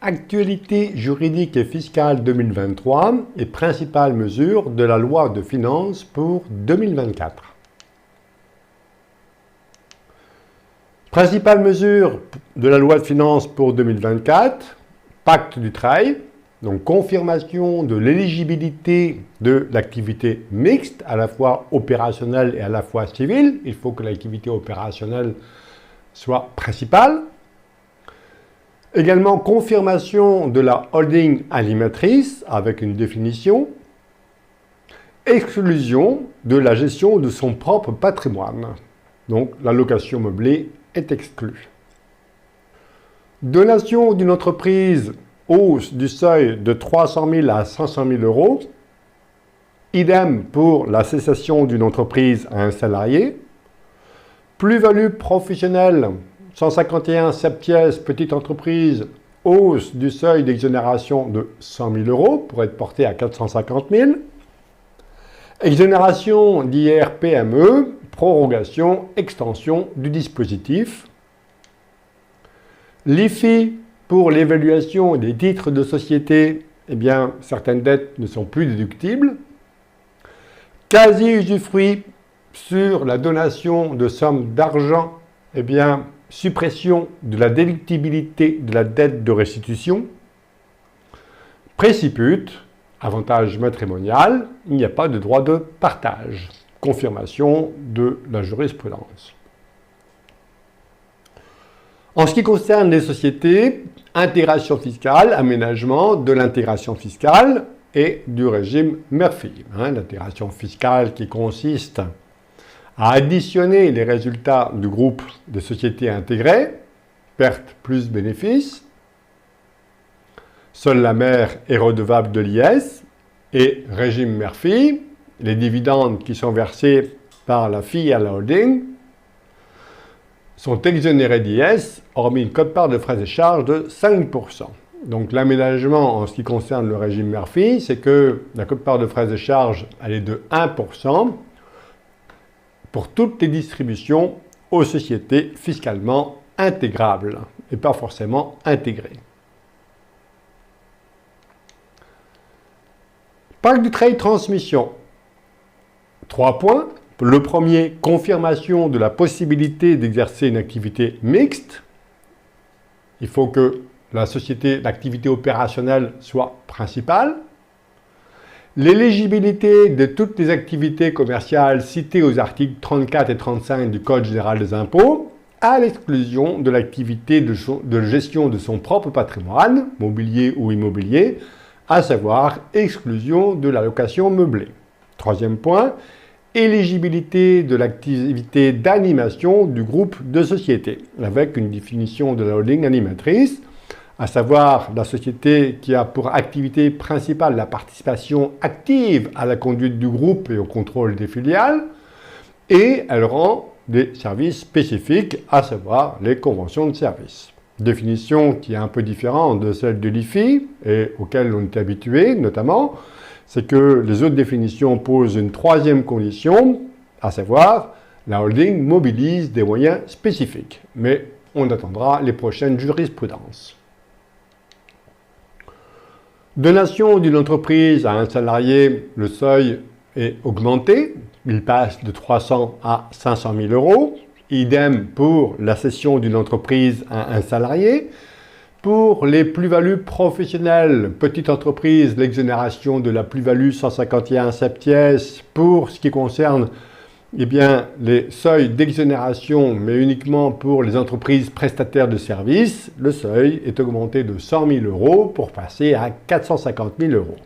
Actualité juridique et fiscale 2023 et principales mesures de la loi de finances pour 2024. Principales mesures de la loi de finances pour 2024, pacte du travail, donc confirmation de l'éligibilité de l'activité mixte, à la fois opérationnelle et à la fois civile. Il faut que l'activité opérationnelle soit principale. Également, confirmation de la holding animatrice avec une définition. Exclusion de la gestion de son propre patrimoine. Donc, la location meublée est exclue. Donation d'une entreprise, hausse du seuil de 300 000 à 500 000 euros. Idem pour la cessation d'une entreprise à un salarié. Plus-value professionnelle, 151 septies, petite entreprise, hausse du seuil d'exonération de 100 000 euros pour être porté à 450 000. Exonération d'IR-PME, prorogation, extension du dispositif. L'IFI pour l'évaluation des titres de société, eh bien, certaines dettes ne sont plus déductibles. Quasi-usufruit sur la donation de sommes d'argent, eh bien, suppression de la déductibilité de la dette de restitution. Préciput, avantage matrimonial, il n'y a pas de droit de partage. Confirmation de la jurisprudence. En ce qui concerne les sociétés, intégration fiscale, aménagement de l'intégration fiscale et du régime Murphy. L'intégration fiscale qui consiste à additionner les résultats du groupe de sociétés intégrées, perte plus bénéfice. Seule la mère est redevable de l'IS et régime Murphy, les dividendes qui sont versés par la fille à la holding sont exonérés d'IS, hormis une quote-part de frais et charges de 5%. Donc l'aménagement en ce qui concerne le régime Murphy, c'est que la quote-part de frais et charges, elle est de 1% pour toutes les distributions aux sociétés fiscalement intégrables et pas forcément intégrées. Pacte du trade transmission. 3 points. Le premier, confirmation de la possibilité d'exercer une activité mixte. Il faut que la société, l'activité opérationnelle soit principale. L'éligibilité de toutes les activités commerciales citées aux articles 34 et 35 du Code général des impôts, à l'exclusion de l'activité de gestion de son propre patrimoine, mobilier ou immobilier, à savoir exclusion de la location meublée. Troisième point, éligibilité de l'activité d'animation du groupe de sociétés, avec une définition de la holding animatrice, à savoir la société qui a pour activité principale la participation active à la conduite du groupe et au contrôle des filiales, et elle rend des services spécifiques, à savoir les conventions de services. Définition qui est un peu différente de celle de l'IFI, et auquel on est habitué notamment, c'est que les autres définitions posent une troisième condition, à savoir la holding mobilise des moyens spécifiques. Mais on attendra les prochaines jurisprudences. Donation d'une entreprise à un salarié, le seuil est augmenté. Il passe de 300 à 500 000 euros. Idem pour la cession d'une entreprise à un salarié. Pour les plus-values professionnelles, petite entreprise, l'exonération de la plus-value 151 septies. Pour ce qui concerne les seuils d'exonération, mais uniquement pour les entreprises prestataires de services, le seuil est augmenté de 100 000 euros pour passer à 450 000 euros.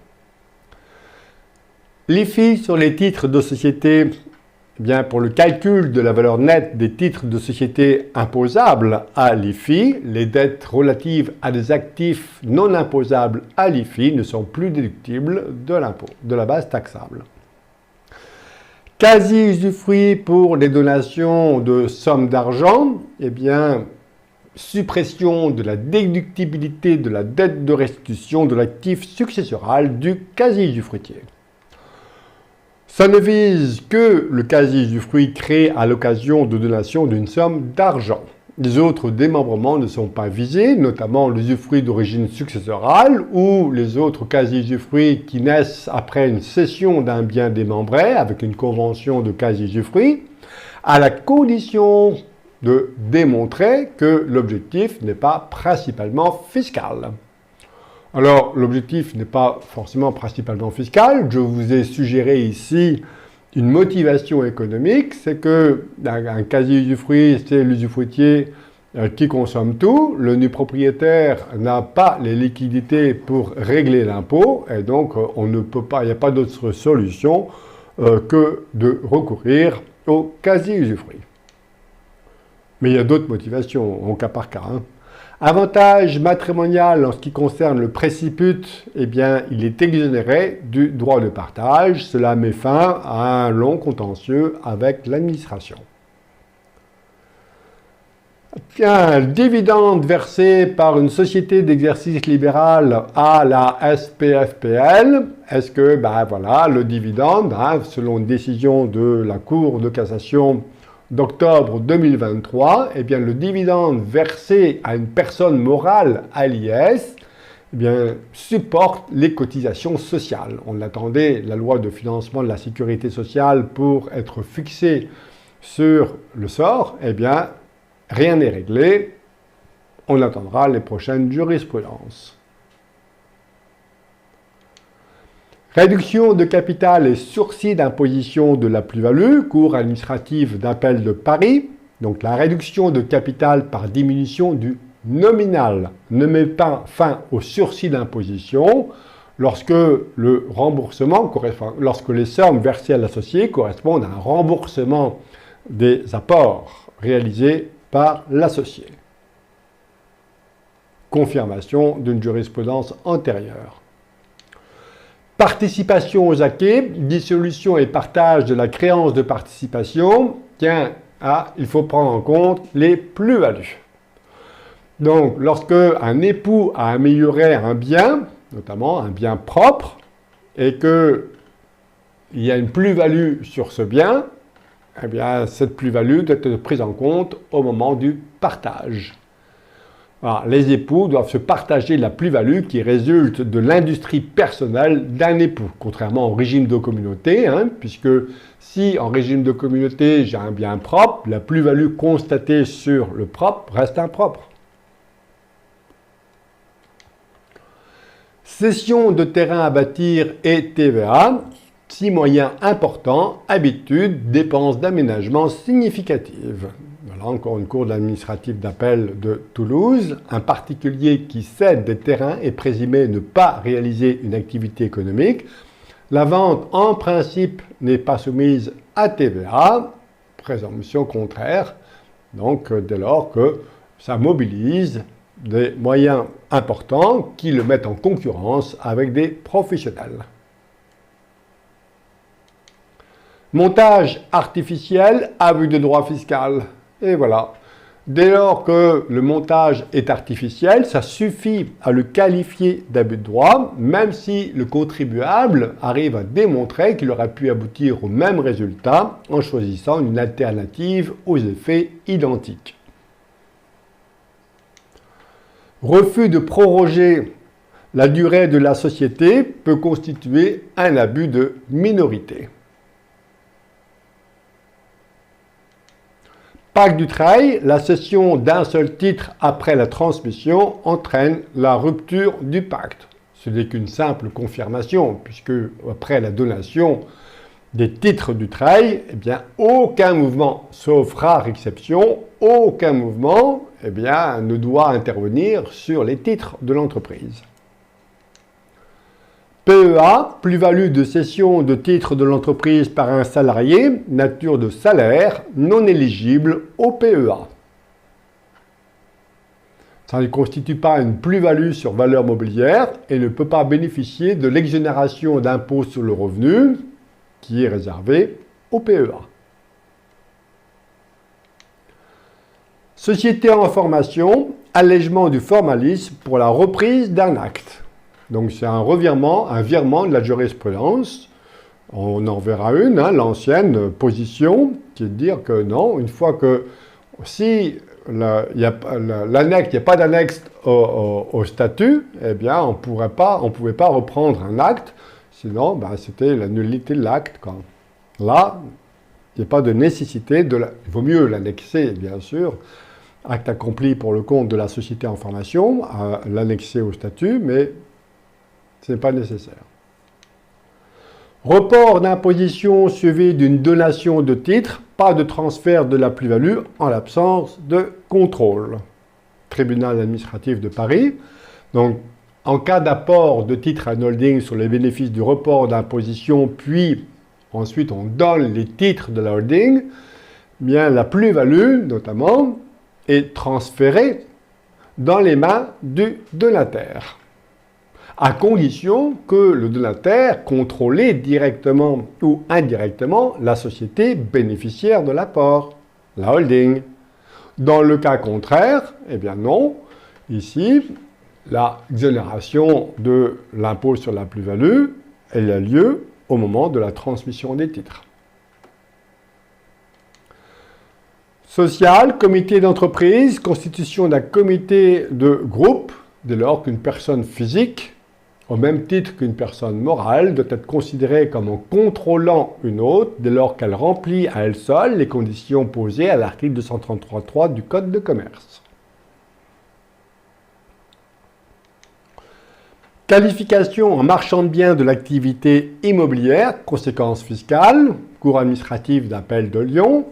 L'IFI sur les titres de société, pour le calcul de la valeur nette des titres de société imposables à l'IFI, les dettes relatives à des actifs non imposables à l'IFI ne sont plus déductibles de l'impôt, de la base taxable. Quasi-usufruit pour les donations de sommes d'argent, suppression de la déductibilité de la dette de restitution de l'actif successoral du quasi-usufruitier. Ça ne vise que le quasi-usufruit créé à l'occasion de donation d'une somme d'argent. les autres démembrements ne sont pas visés, notamment l'usufruit d'origine successorale ou les autres quasi-usufruits qui naissent après une cession d'un bien démembré avec une convention de quasi-usufruit, à la condition de démontrer que l'objectif n'est pas principalement fiscal. Alors, l'objectif n'est pas forcément principalement fiscal. Je vous ai suggéré ici une motivation économique, c'est que un quasi-usufruit, c'est l'usufruitier qui consomme tout. Le nu propriétaire n'a pas les liquidités pour régler l'impôt, et donc on ne peut pas, il n'y a pas d'autre solution que de recourir au quasi-usufruit. Mais il y a d'autres motivations, au cas par cas. Avantage matrimonial en ce qui concerne le préciput, eh bien, il est exonéré du droit de partage. Cela met fin à un long contentieux avec l'administration. Un dividende versé par une société d'exercice libéral à la SPFPL, est-ce que, voilà, le dividende, selon une décision de la Cour de cassation d'octobre 2023, eh bien, le dividende versé à une personne morale à l'IS supporte les cotisations sociales. On attendait la loi de financement de la sécurité sociale pour être fixée sur le sort. Eh bien, rien n'est réglé. On attendra les prochaines jurisprudences. Réduction de capital et sursis d'imposition de la plus-value, Cour administrative d'appel de Paris. Donc la réduction de capital par diminution du nominal ne met pas fin au sursis d'imposition lorsque le remboursement lorsque les sommes versées à l'associé correspondent à un remboursement des apports réalisés par l'associé. Confirmation d'une jurisprudence antérieure. Participation aux acquis, dissolution et partage de la créance de participation. Il faut prendre en compte les plus-values. Donc, lorsque un époux a amélioré un bien, notamment un bien propre, et qu'il y a une plus-value sur ce bien, eh bien, cette plus-value doit être prise en compte au moment du partage. Alors, les époux doivent se partager la plus-value qui résulte de l'industrie personnelle d'un époux, contrairement au régime de communauté, puisque si en régime de communauté j'ai un bien propre, la plus-value constatée sur le propre reste impropre. Cession de terrain à bâtir et TVA, 6 moyens importants, habitudes, dépenses d'aménagement significatives. Voilà encore une cour administrative d'appel de Toulouse. Un particulier qui cède des terrains est présumé ne pas réaliser une activité économique. La vente, en principe, n'est pas soumise à TVA. Présomption contraire. Donc, dès lors que ça mobilise des moyens importants qui le mettent en concurrence avec des professionnels. Montage artificiel, abus de droit fiscal. Et voilà. Dès lors que le montage est artificiel, ça suffit à le qualifier d'abus de droit, même si le contribuable arrive à démontrer qu'il aurait pu aboutir au même résultat en choisissant une alternative aux effets identiques. Refus de proroger la durée de la société peut constituer un abus de minorité. Pacte du trail, la cession d'un seul titre après la transmission entraîne la rupture du pacte. Ce n'est qu'une simple confirmation, puisque après la donation des titres du trail, eh bien, aucun mouvement, sauf rare exception, aucun mouvement ne doit intervenir sur les titres de l'entreprise. PEA, plus-value de cession de titres de l'entreprise par un salarié, nature de salaire, non éligible au PEA. Ça ne constitue pas une plus-value sur valeur mobilière et ne peut pas bénéficier de l'exonération d'impôt sur le revenu qui est réservée au PEA. Société en formation, allègement du formalisme pour la reprise d'un acte. Donc c'est un virement de la jurisprudence. On en verra une, l'ancienne position, qui est de dire que non, une fois que si il n'y a pas d'annexe au statut, eh bien, on ne pouvait pas reprendre un acte, sinon, ben, c'était la nullité de l'acte. Là, il n'y a pas de nécessité il vaut mieux l'annexer, bien sûr, acte accompli pour le compte de la société en formation, l'annexer au statut, mais ce n'est pas nécessaire. Report d'imposition suivi d'une donation de titre, pas de transfert de la plus-value en l'absence de contrôle. Tribunal administratif de Paris. Donc, en cas d'apport de titre à un holding sur les bénéfices du report d'imposition, puis ensuite on donne les titres de la holding, bien la plus-value, notamment, est transférée dans les mains du donataire, à condition que le donataire contrôle directement ou indirectement la société bénéficiaire de l'apport, la holding. Dans le cas contraire, eh bien non, ici, la exonération de l'impôt sur la plus-value, elle a lieu au moment de la transmission des titres. Social, comité d'entreprise, constitution d'un comité de groupe, dès lors qu'une personne physique, au même titre qu'une personne morale, doit être considérée comme en contrôlant une autre dès lors qu'elle remplit à elle seule les conditions posées à l'article 233.3 du Code de commerce. Qualification en marchand de biens de l'activité immobilière, conséquences fiscales, cour administrative d'appel de Lyon.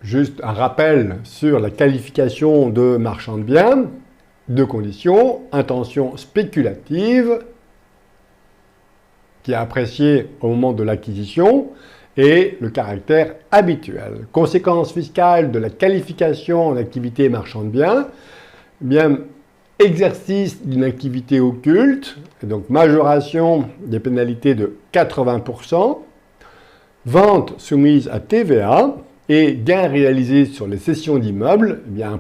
Juste un rappel sur la qualification de marchand de biens. Deux conditions, intention spéculative, qui est appréciée au moment de l'acquisition, et le caractère habituel. Conséquences fiscales de la qualification en activité marchand de biens, bien, exercice d'une activité occulte, et donc majoration des pénalités de 80%, vente soumise à TVA, et gains réalisés sur les cessions d'immeubles, eh bien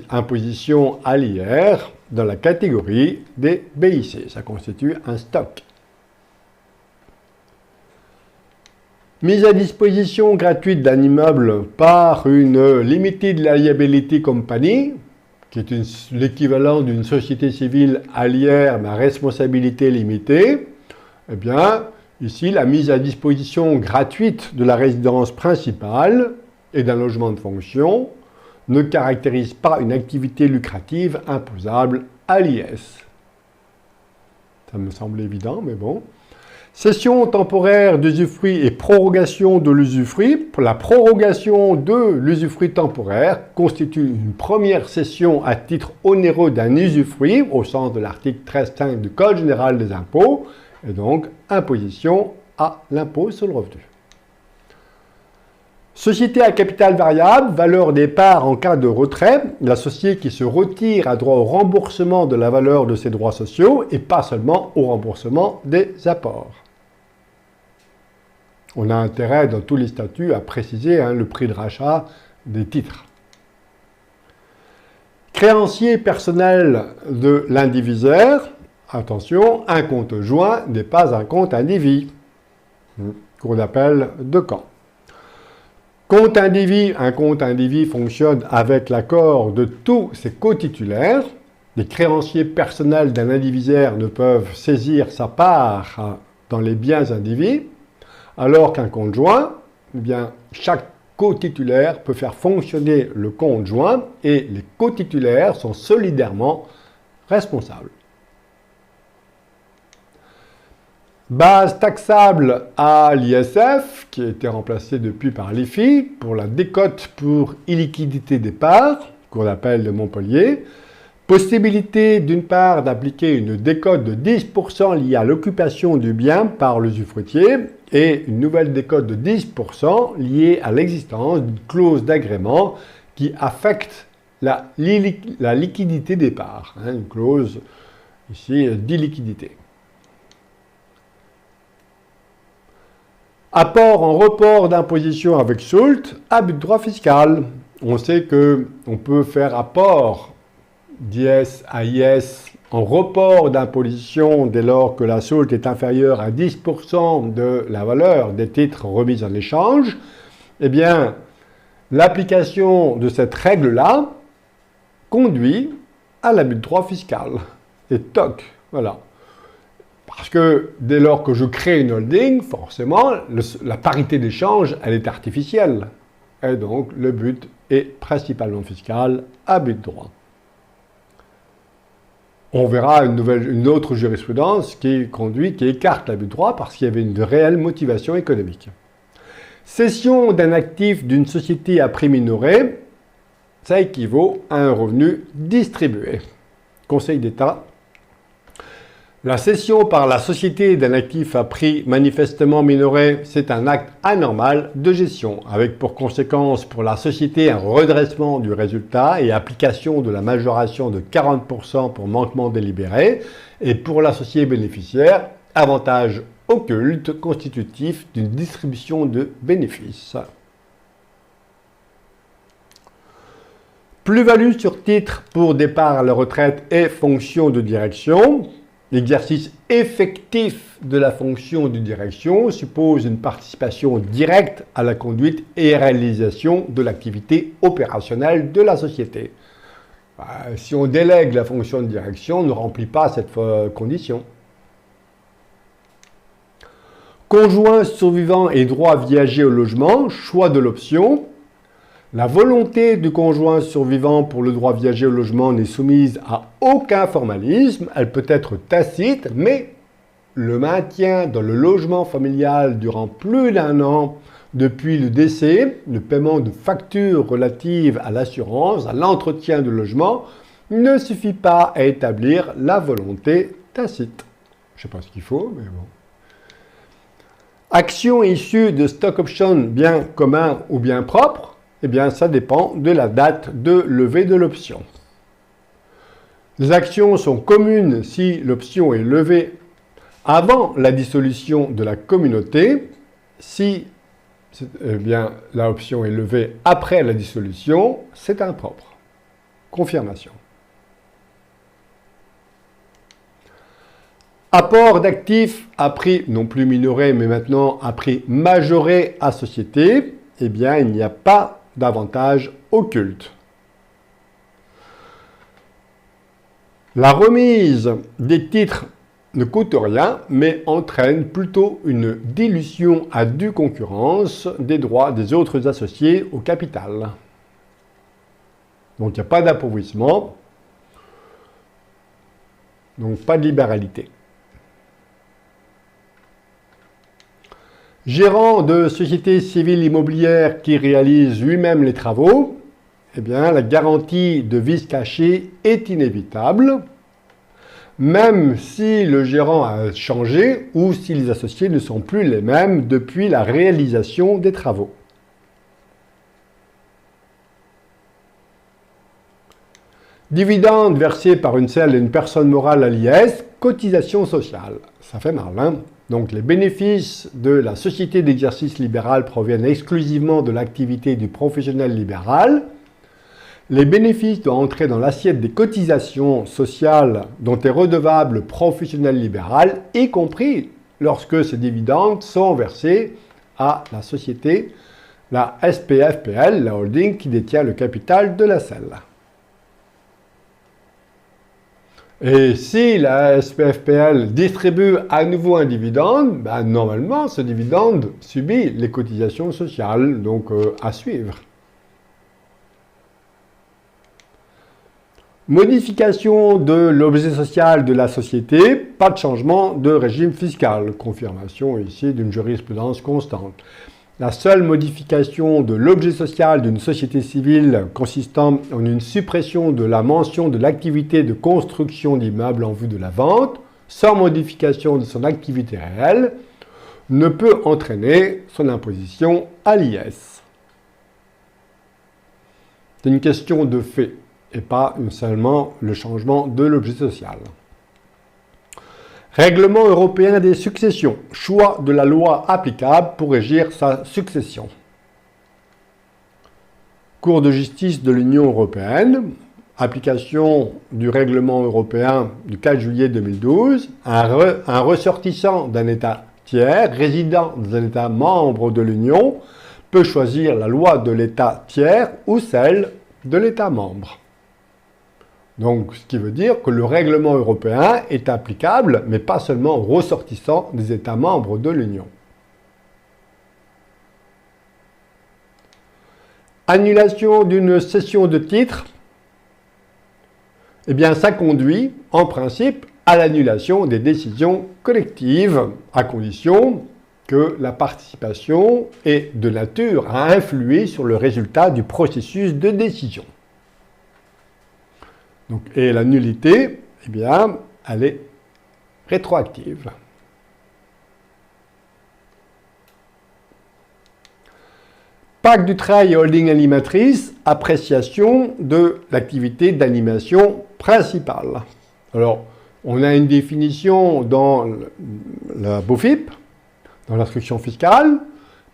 imposition à l'IR dans la catégorie des BIC. Ça constitue un stock. Mise à disposition gratuite d'un immeuble par une Limited Liability Company, qui est l'équivalent d'une société civile à l'IR, mais à responsabilité limitée. Eh bien, ici, la mise à disposition gratuite de la résidence principale et d'un logement de fonction ne caractérise pas une activité lucrative imposable à l'IS. Ça me semble évident, mais bon. Cession temporaire d'usufruit et prorogation de l'usufruit. La prorogation de l'usufruit temporaire constitue une première cession à titre onéreux d'un usufruit au sens de l'article 13.5 du Code général des impôts, et donc imposition à l'impôt sur le revenu. Société à capital variable, valeur des parts en cas de retrait. L'associé qui se retire a droit au remboursement de la valeur de ses droits sociaux et pas seulement au remboursement des apports. On a intérêt dans tous les statuts à préciser le prix de rachat des titres. Créancier personnel de l'indivisaire. Attention, un compte joint n'est pas un compte indivis. Cour d'appel de Caen. Compte indivis, un compte indivis fonctionne avec l'accord de tous ses cotitulaires. Les créanciers personnels d'un indivisaire ne peuvent saisir sa part dans les biens indivis, alors qu'un compte joint, eh bien, chaque cotitulaire peut faire fonctionner le compte joint et les cotitulaires sont solidairement responsables. Base taxable à l'ISF, qui a été remplacée depuis par l'IFI, pour la décote pour illiquidité des parts, cour d'appel de Montpellier. Possibilité d'une part d'appliquer une décote de 10% liée à l'occupation du bien par l'usufruitier et une nouvelle décote de 10% liée à l'existence d'une clause d'agrément qui affecte la liquidité des parts. Une clause ici d'illiquidité. Apport en report d'imposition avec SULT, abus de droit fiscal. On sait qu'on peut faire apport d'IS à IS en report d'imposition dès lors que la SULT est inférieure à 10% de la valeur des titres remis en échange. Eh bien, L'application de cette règle-là conduit à l'abus de droit fiscal. Et toc, voilà. Parce que dès lors que je crée une holding, forcément, la parité d'échange, elle est artificielle. Et donc, le but est principalement fiscal, abus de droit. On verra une autre jurisprudence qui écarte l'abus de droit parce qu'il y avait une réelle motivation économique. Cession d'un actif d'une société à prix minoré, ça équivaut à un revenu distribué. Conseil d'État. La cession par la société d'un actif à prix manifestement minoré, c'est un acte anormal de gestion, avec pour conséquence pour la société un redressement du résultat et application de la majoration de 40% pour manquement délibéré, et pour l'associé bénéficiaire, avantage occulte constitutif d'une distribution de bénéfices. Plus-value sur titre pour départ à la retraite et fonction de direction. L'exercice effectif de la fonction de direction suppose une participation directe à la conduite et réalisation de l'activité opérationnelle de la société. Si on délègue la fonction de direction, on ne remplit pas cette condition. Conjoint survivant et droit viager au logement, choix de l'option. La volonté du conjoint survivant pour le droit viager au logement n'est soumise à aucun formalisme, elle peut être tacite, mais le maintien dans le logement familial durant plus d'un an depuis le décès, le paiement de factures relatives à l'assurance, à l'entretien du logement, ne suffit pas à établir la volonté tacite. Je ne sais pas ce qu'il faut, mais bon. Action issue de stock option, bien commun ou bien propre, eh bien, ça dépend de la date de levée de l'option. Les actions sont communes si l'option est levée avant la dissolution de la communauté. Si l'option est levée après la dissolution, c'est impropre. Confirmation. Apport d'actifs à prix non plus minoré, mais maintenant à prix majoré à société, eh bien, il n'y a pas d'avantage occulte. La remise des titres ne coûte rien, mais entraîne plutôt une dilution à due concurrence des droits des autres associés au capital. Donc il n'y a pas d'appauvrissement, donc pas de libéralité. Gérant de société civile immobilière qui réalise lui-même les travaux, eh bien, la garantie de vice caché est inévitable, même si le gérant a changé ou si les associés ne sont plus les mêmes depuis la réalisation des travaux. Dividende versé par une personne morale à l'IS, cotisation sociale. Ça fait mal, hein? Donc les bénéfices de la société d'exercice libéral proviennent exclusivement de l'activité du professionnel libéral. Les bénéfices doivent entrer dans l'assiette des cotisations sociales dont est redevable le professionnel libéral, y compris lorsque ces dividendes sont versés à la société, la SPFPL, la holding qui détient le capital de la SEL. Et si la SPFPL distribue à nouveau un dividende, normalement ce dividende subit les cotisations sociales, donc à suivre. Modification de l'objet social de la société, pas de changement de régime fiscal. Confirmation ici d'une jurisprudence constante. La seule modification de l'objet social d'une société civile consistant en une suppression de la mention de l'activité de construction d'immeubles en vue de la vente, sans modification de son activité réelle, ne peut entraîner son imposition à l'IS. C'est une question de fait et pas seulement le changement de l'objet social. Règlement européen des successions. Choix de la loi applicable pour régir sa succession. Cour de justice de l'Union européenne. Application du règlement européen du 4 juillet 2012. Un ressortissant d'un État tiers résidant dans un État membre de l'Union peut choisir la loi de l'État tiers ou celle de l'État membre. Donc, ce qui veut dire que le règlement européen est applicable, mais pas seulement aux ressortissants des États membres de l'Union. Annulation d'une cession de titres, eh bien, ça conduit, en principe, à l'annulation des décisions collectives, à condition que la participation est de nature à influer sur le résultat du processus de décision. Donc, et la nullité, eh bien, elle est rétroactive. Pacte du Trail et holding animatrice, appréciation de l'activité d'animation principale. Alors, on a une définition dans la BOFIP, dans l'instruction fiscale,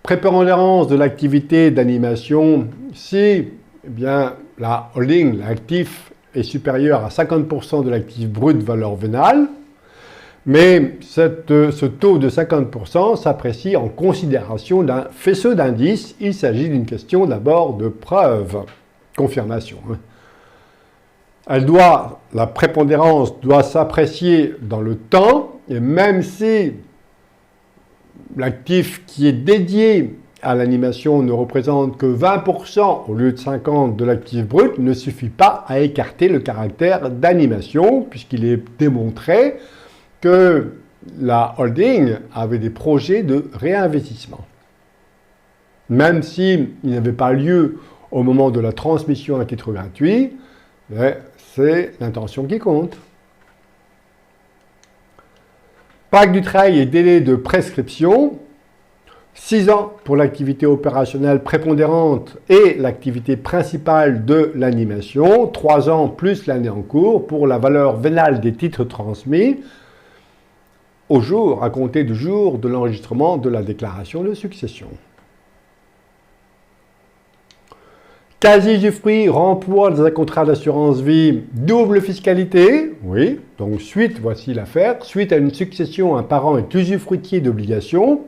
prépondérance de l'activité d'animation si eh bien, la holding, l'actif, est supérieur à 50% de l'actif brut valeur vénale, mais ce taux de 50% s'apprécie en considération d'un faisceau d'indices. Il s'agit d'une question d'abord de preuve, confirmation. La prépondérance doit s'apprécier dans le temps, et même si l'actif qui est dédié à l'animation ne représente que 20% au lieu de 50% de l'actif brut, ne suffit pas à écarter le caractère d'animation, puisqu'il est démontré que la holding avait des projets de réinvestissement. Même s'il n'avait pas lieu au moment de la transmission à titre gratuit, c'est l'intention qui compte. Pacte du Trail et délai de prescription, 6 ans pour l'activité opérationnelle prépondérante et l'activité principale de l'animation, 3 ans plus l'année en cours pour la valeur vénale des titres transmis, au jour, à compter du jour de l'enregistrement de la déclaration de succession. Quasi-usufruit, remploi dans un contrat d'assurance vie, double fiscalité. Oui, donc voici l'affaire. Suite à une succession, un parent est usufruitier d'obligations.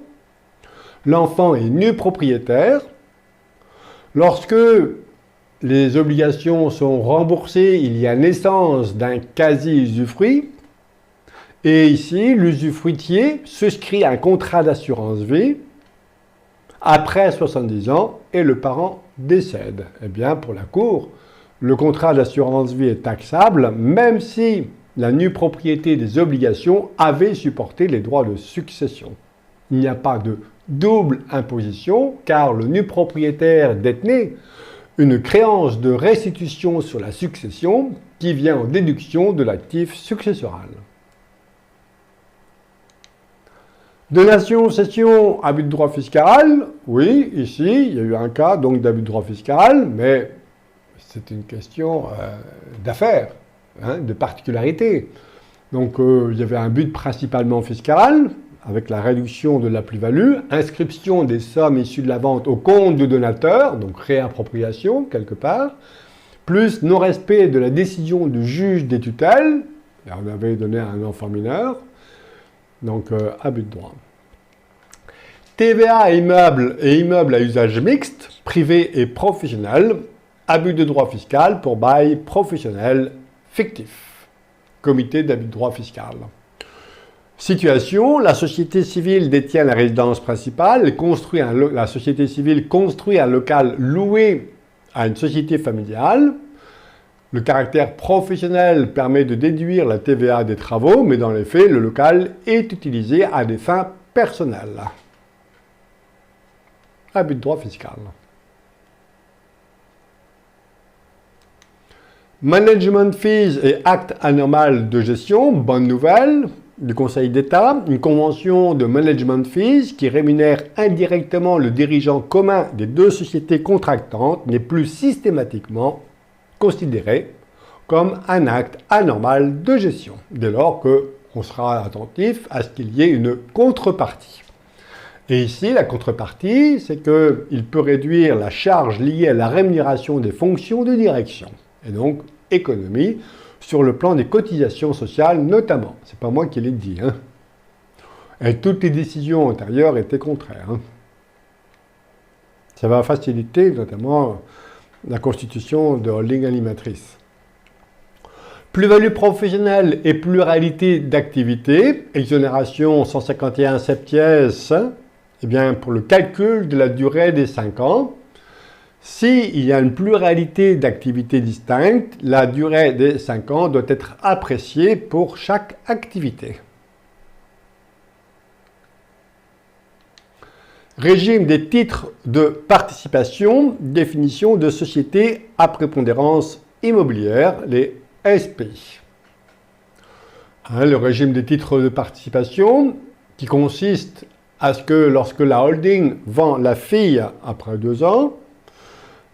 L'enfant est nu propriétaire. Lorsque les obligations sont remboursées, il y a naissance d'un quasi-usufruit. Et ici, l'usufruitier souscrit un contrat d'assurance vie après 70 ans et le parent décède. Eh bien, pour la Cour, le contrat d'assurance vie est taxable même si la nue propriété des obligations avait supporté les droits de succession. Il n'y a pas de double imposition car le nu propriétaire détenait une créance de restitution sur la succession qui vient en déduction de l'actif successoral. Donation, cession, abus de droit fiscal, oui, ici, il y a eu un cas donc d'abus de droit fiscal, mais c'est une question d'affaires, de particularité. Donc, il y avait un but principalement fiscal, avec la réduction de la plus-value, inscription des sommes issues de la vente au compte du donateur, donc réappropriation quelque part, plus non-respect de la décision du juge des tutelles, et on avait donné à un enfant mineur, donc abus de droit. TVA et immeubles à usage mixte, privé et professionnel, abus de droit fiscal pour bail professionnel fictif. Comité d'abus de droit fiscal. Situation, la société civile détient la résidence principale, la société civile construit un local loué à une société familiale. Le caractère professionnel permet de déduire la TVA des travaux, mais dans les faits, le local est utilisé à des fins personnelles. Abus de droit fiscal. Management fees et acte anormal de gestion, bonne nouvelle du Conseil d'État, une convention de management fees qui rémunère indirectement le dirigeant commun des deux sociétés contractantes n'est plus systématiquement considérée comme un acte anormal de gestion, dès lors qu'on sera attentif à ce qu'il y ait une contrepartie. Et ici, la contrepartie, c'est qu'il peut réduire la charge liée à la rémunération des fonctions de direction, et donc économie, sur le plan des cotisations sociales notamment. C'est pas moi qui l'ai dit. Et toutes les décisions antérieures étaient contraires. Ça va faciliter notamment la constitution de holding animatrice. Plus-value professionnelle et pluralité d'activités, exonération 151 septies, eh bien pour le calcul de la durée des 5 ans, s'il y a une pluralité d'activités distinctes, la durée des 5 ans doit être appréciée pour chaque activité. Régime des titres de participation, définition de sociétés à prépondérance immobilière, les SPI. Le régime des titres de participation qui consiste à ce que lorsque la holding vend la fille après 2 ans,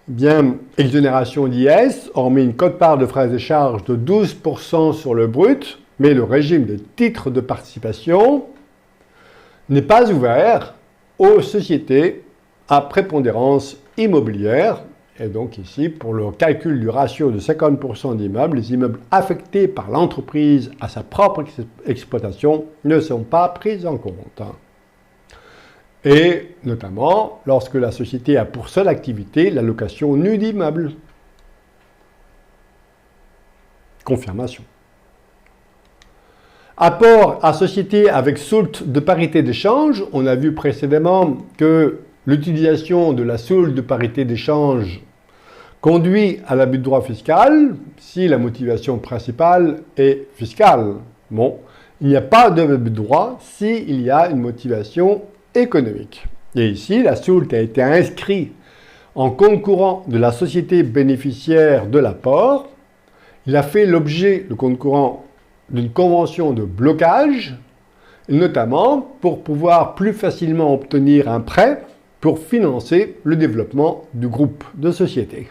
bien exonération d'IS, hormis une quote-part de frais et charges de 12% sur le brut, mais le régime des titres de participation n'est pas ouvert aux sociétés à prépondérance immobilière. Et donc ici, pour le calcul du ratio de 50% d'immeubles, les immeubles affectés par l'entreprise à sa propre exploitation ne sont pas pris en compte. Et notamment lorsque la société a pour seule activité la location nue d'immeubles. Confirmation. Apport à société avec soult de parité d'échange. On a vu précédemment que l'utilisation de la soult de parité d'échange conduit à l'abus de droit fiscal si la motivation principale est fiscale. Bon, il n'y a pas d'abus de droit s'il y a une motivation économique. Et ici, la soult a été inscrite en compte courant de la société bénéficiaire de l'apport. Il a fait l'objet, le compte courant, d'une convention de blocage, notamment pour pouvoir plus facilement obtenir un prêt pour financer le développement du groupe de sociétés.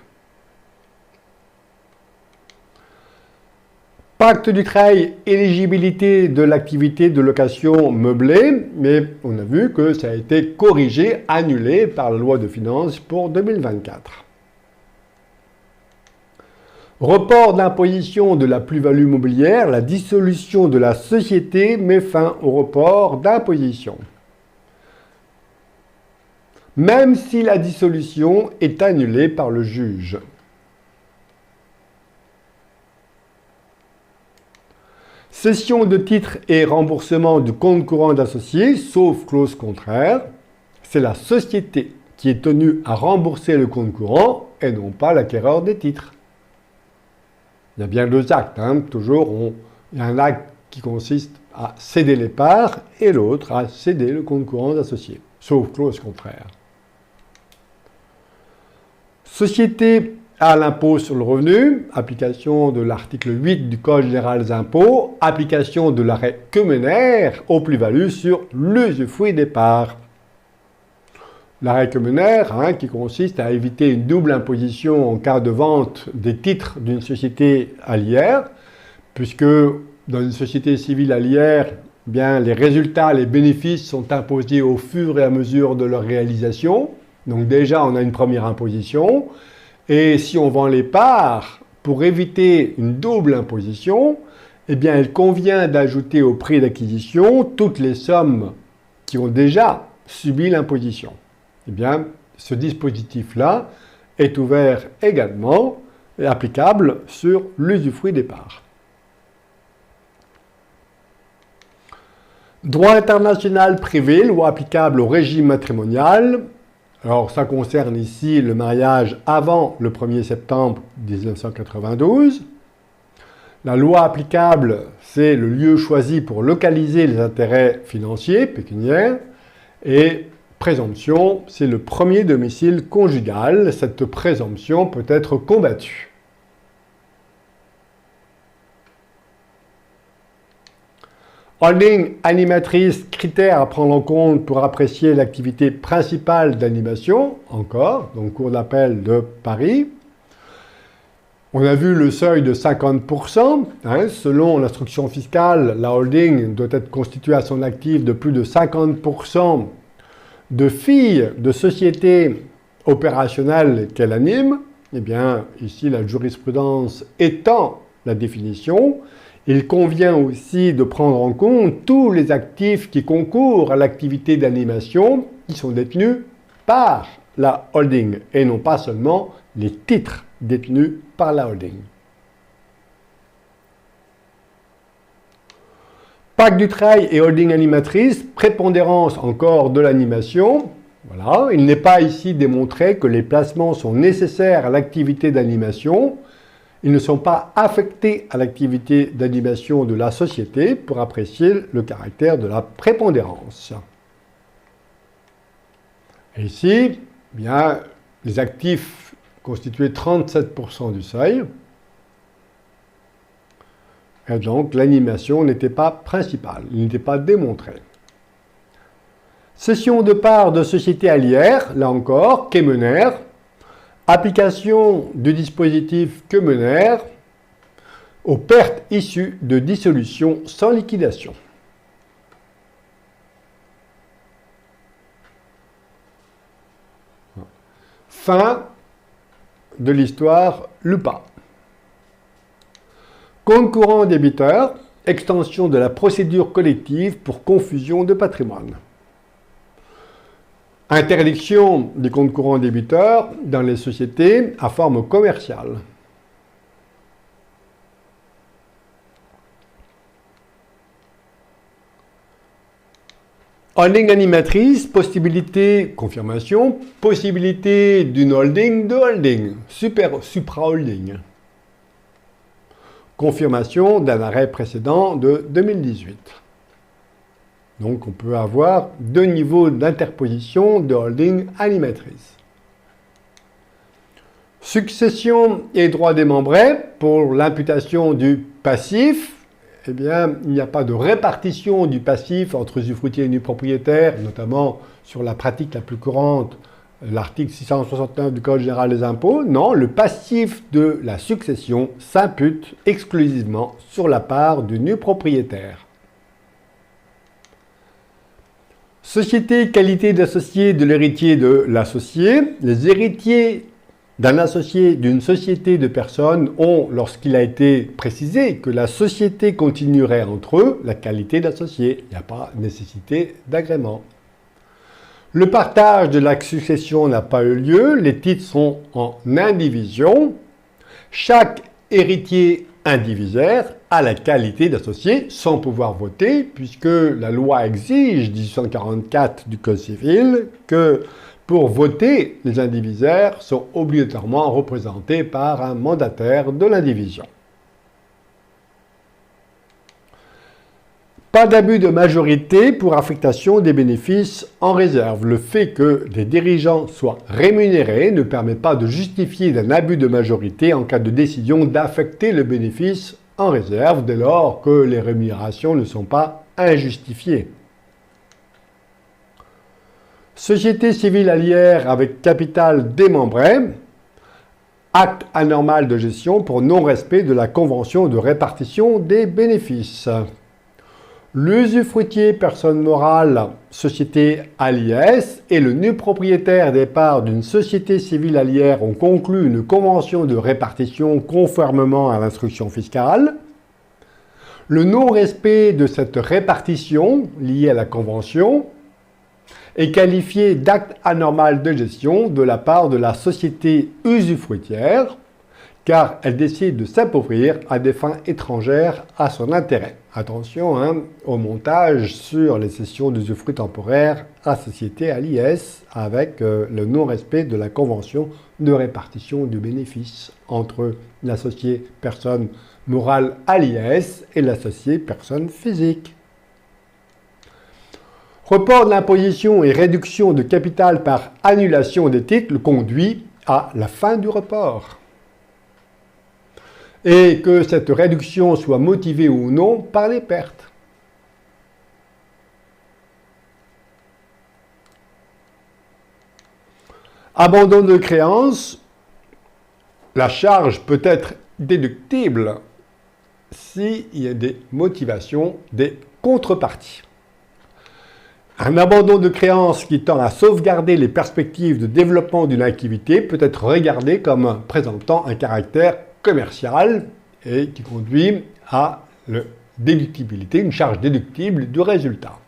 Pacte du travail, éligibilité de l'activité de location meublée, mais on a vu que ça a été corrigé, annulé par la loi de finances pour 2024. Report d'imposition de la plus-value mobilière, la dissolution de la société met fin au report d'imposition. Même si la dissolution est annulée par le juge. Cession de titres et remboursement du compte courant d'associé, sauf clause contraire, c'est la société qui est tenue à rembourser le compte courant et non pas l'acquéreur des titres. Il y a bien 2 actes, toujours il y a un acte qui consiste à céder les parts et l'autre à céder le compte courant d'associé, sauf clause contraire. Société à l'impôt sur le revenu, application de l'article 8 du Code général des impôts, application de l'arrêt Quemener aux plus-values sur l'usufruit des parts. L'arrêt Quemener, qui consiste à éviter une double imposition en cas de vente des titres d'une société allière, puisque dans une société civile allière, bien, les résultats, les bénéfices sont imposés au fur et à mesure de leur réalisation. Donc déjà, on a une première imposition. Et si on vend les parts, pour éviter une double imposition, eh bien, il convient d'ajouter au prix d'acquisition toutes les sommes qui ont déjà subi l'imposition. Eh bien, ce dispositif-là est ouvert également et applicable sur l'usufruit des parts. Droit international privé, loi applicable au régime matrimonial. Alors, ça concerne ici le mariage avant le 1er septembre 1992. La loi applicable, c'est le lieu choisi pour localiser les intérêts financiers, pécuniaires, et présomption, c'est le premier domicile conjugal. Cette présomption peut être combattue. Holding animatrice, critères à prendre en compte pour apprécier l'activité principale d'animation, encore, donc cour d'appel de Paris. On a vu le seuil de 50%. Selon l'instruction fiscale, la holding doit être constituée à son actif de plus de 50% de filles de sociétés opérationnelles qu'elle anime. Eh bien, ici, la jurisprudence étend la définition. Il convient aussi de prendre en compte tous les actifs qui concourent à l'activité d'animation qui sont détenus par la holding et non pas seulement les titres détenus par la holding. Parc du Trail et holding animatrice, prépondérance encore de l'animation. Voilà. Il n'est pas ici démontré que les placements sont nécessaires à l'activité d'animation. Ils ne sont pas affectés à l'activité d'animation de la société pour apprécier le caractère de la prépondérance. Et ici, bien, les actifs constituaient 37% du seuil. Et donc, l'animation n'était pas principale, il n'était pas démontré. Cession de parts de société allière, là encore, Kemener. Application du dispositif Kemener aux pertes issues de dissolution sans liquidation. Fin de l'histoire Lupa. Compte courant débiteur, extension de la procédure collective pour confusion de patrimoine. Interdiction des comptes courants débiteurs dans les sociétés à forme commerciale. Holding animatrice, possibilité, confirmation, possibilité d'une holding de holding, supra-holding. Confirmation d'un arrêt précédent de 2018. Donc on peut avoir deux niveaux d'interposition de holding animatrice. Succession et droit démembré pour l'imputation du passif. Eh bien, il n'y a pas de répartition du passif entre usufruitier et nu propriétaire, notamment sur la pratique la plus courante, l'article 669 du Code général des impôts. Non, le passif de la succession s'impute exclusivement sur la part du nu propriétaire. Société, qualité d'associé de l'héritier de l'associé. Les héritiers d'un associé d'une société de personnes ont, lorsqu'il a été précisé que la société continuerait entre eux, la qualité d'associé. Il n'y a pas nécessité d'agrément. Le partage de la succession n'a pas eu lieu. Les titres sont en indivision. Chaque héritier indivisaire a la qualité d'associé sans pouvoir voter, puisque la loi exige, 1844 du Code civil, que pour voter, les indivisaires sont obligatoirement représentés par un mandataire de l'indivision. Pas d'abus de majorité pour affectation des bénéfices en réserve. Le fait que des dirigeants soient rémunérés ne permet pas de justifier d'un abus de majorité en cas de décision d'affecter le bénéfice en réserve, dès lors que les rémunérations ne sont pas injustifiées. Société civile allière avec capital démembré. Acte anormal de gestion pour non-respect de la convention de répartition des bénéfices. L'usufruitier, personne morale, société à l'IS et le nu propriétaire des parts d'une société civile allière ont conclu une convention de répartition conformément à l'instruction fiscale. Le non-respect de cette répartition liée à la convention est qualifié d'acte anormal de gestion de la part de la société usufruitière, car elle décide de s'appauvrir à des fins étrangères à son intérêt. Attention au montage sur les cessions d'usufruit temporaire à société à l'IS avec le non-respect de la convention de répartition du bénéfice entre l'associé personne morale à l'IS et l'associé personne physique. Report de l'imposition et réduction de capital par annulation des titres conduit à la fin du report. Et que cette réduction soit motivée ou non par les pertes. Abandon de créance, la charge peut être déductible s'il y a des motivations, des contreparties. Un abandon de créance qui tend à sauvegarder les perspectives de développement d'une activité peut être regardé comme présentant un caractère commercial et qui conduit à la déductibilité, une charge déductible du résultat.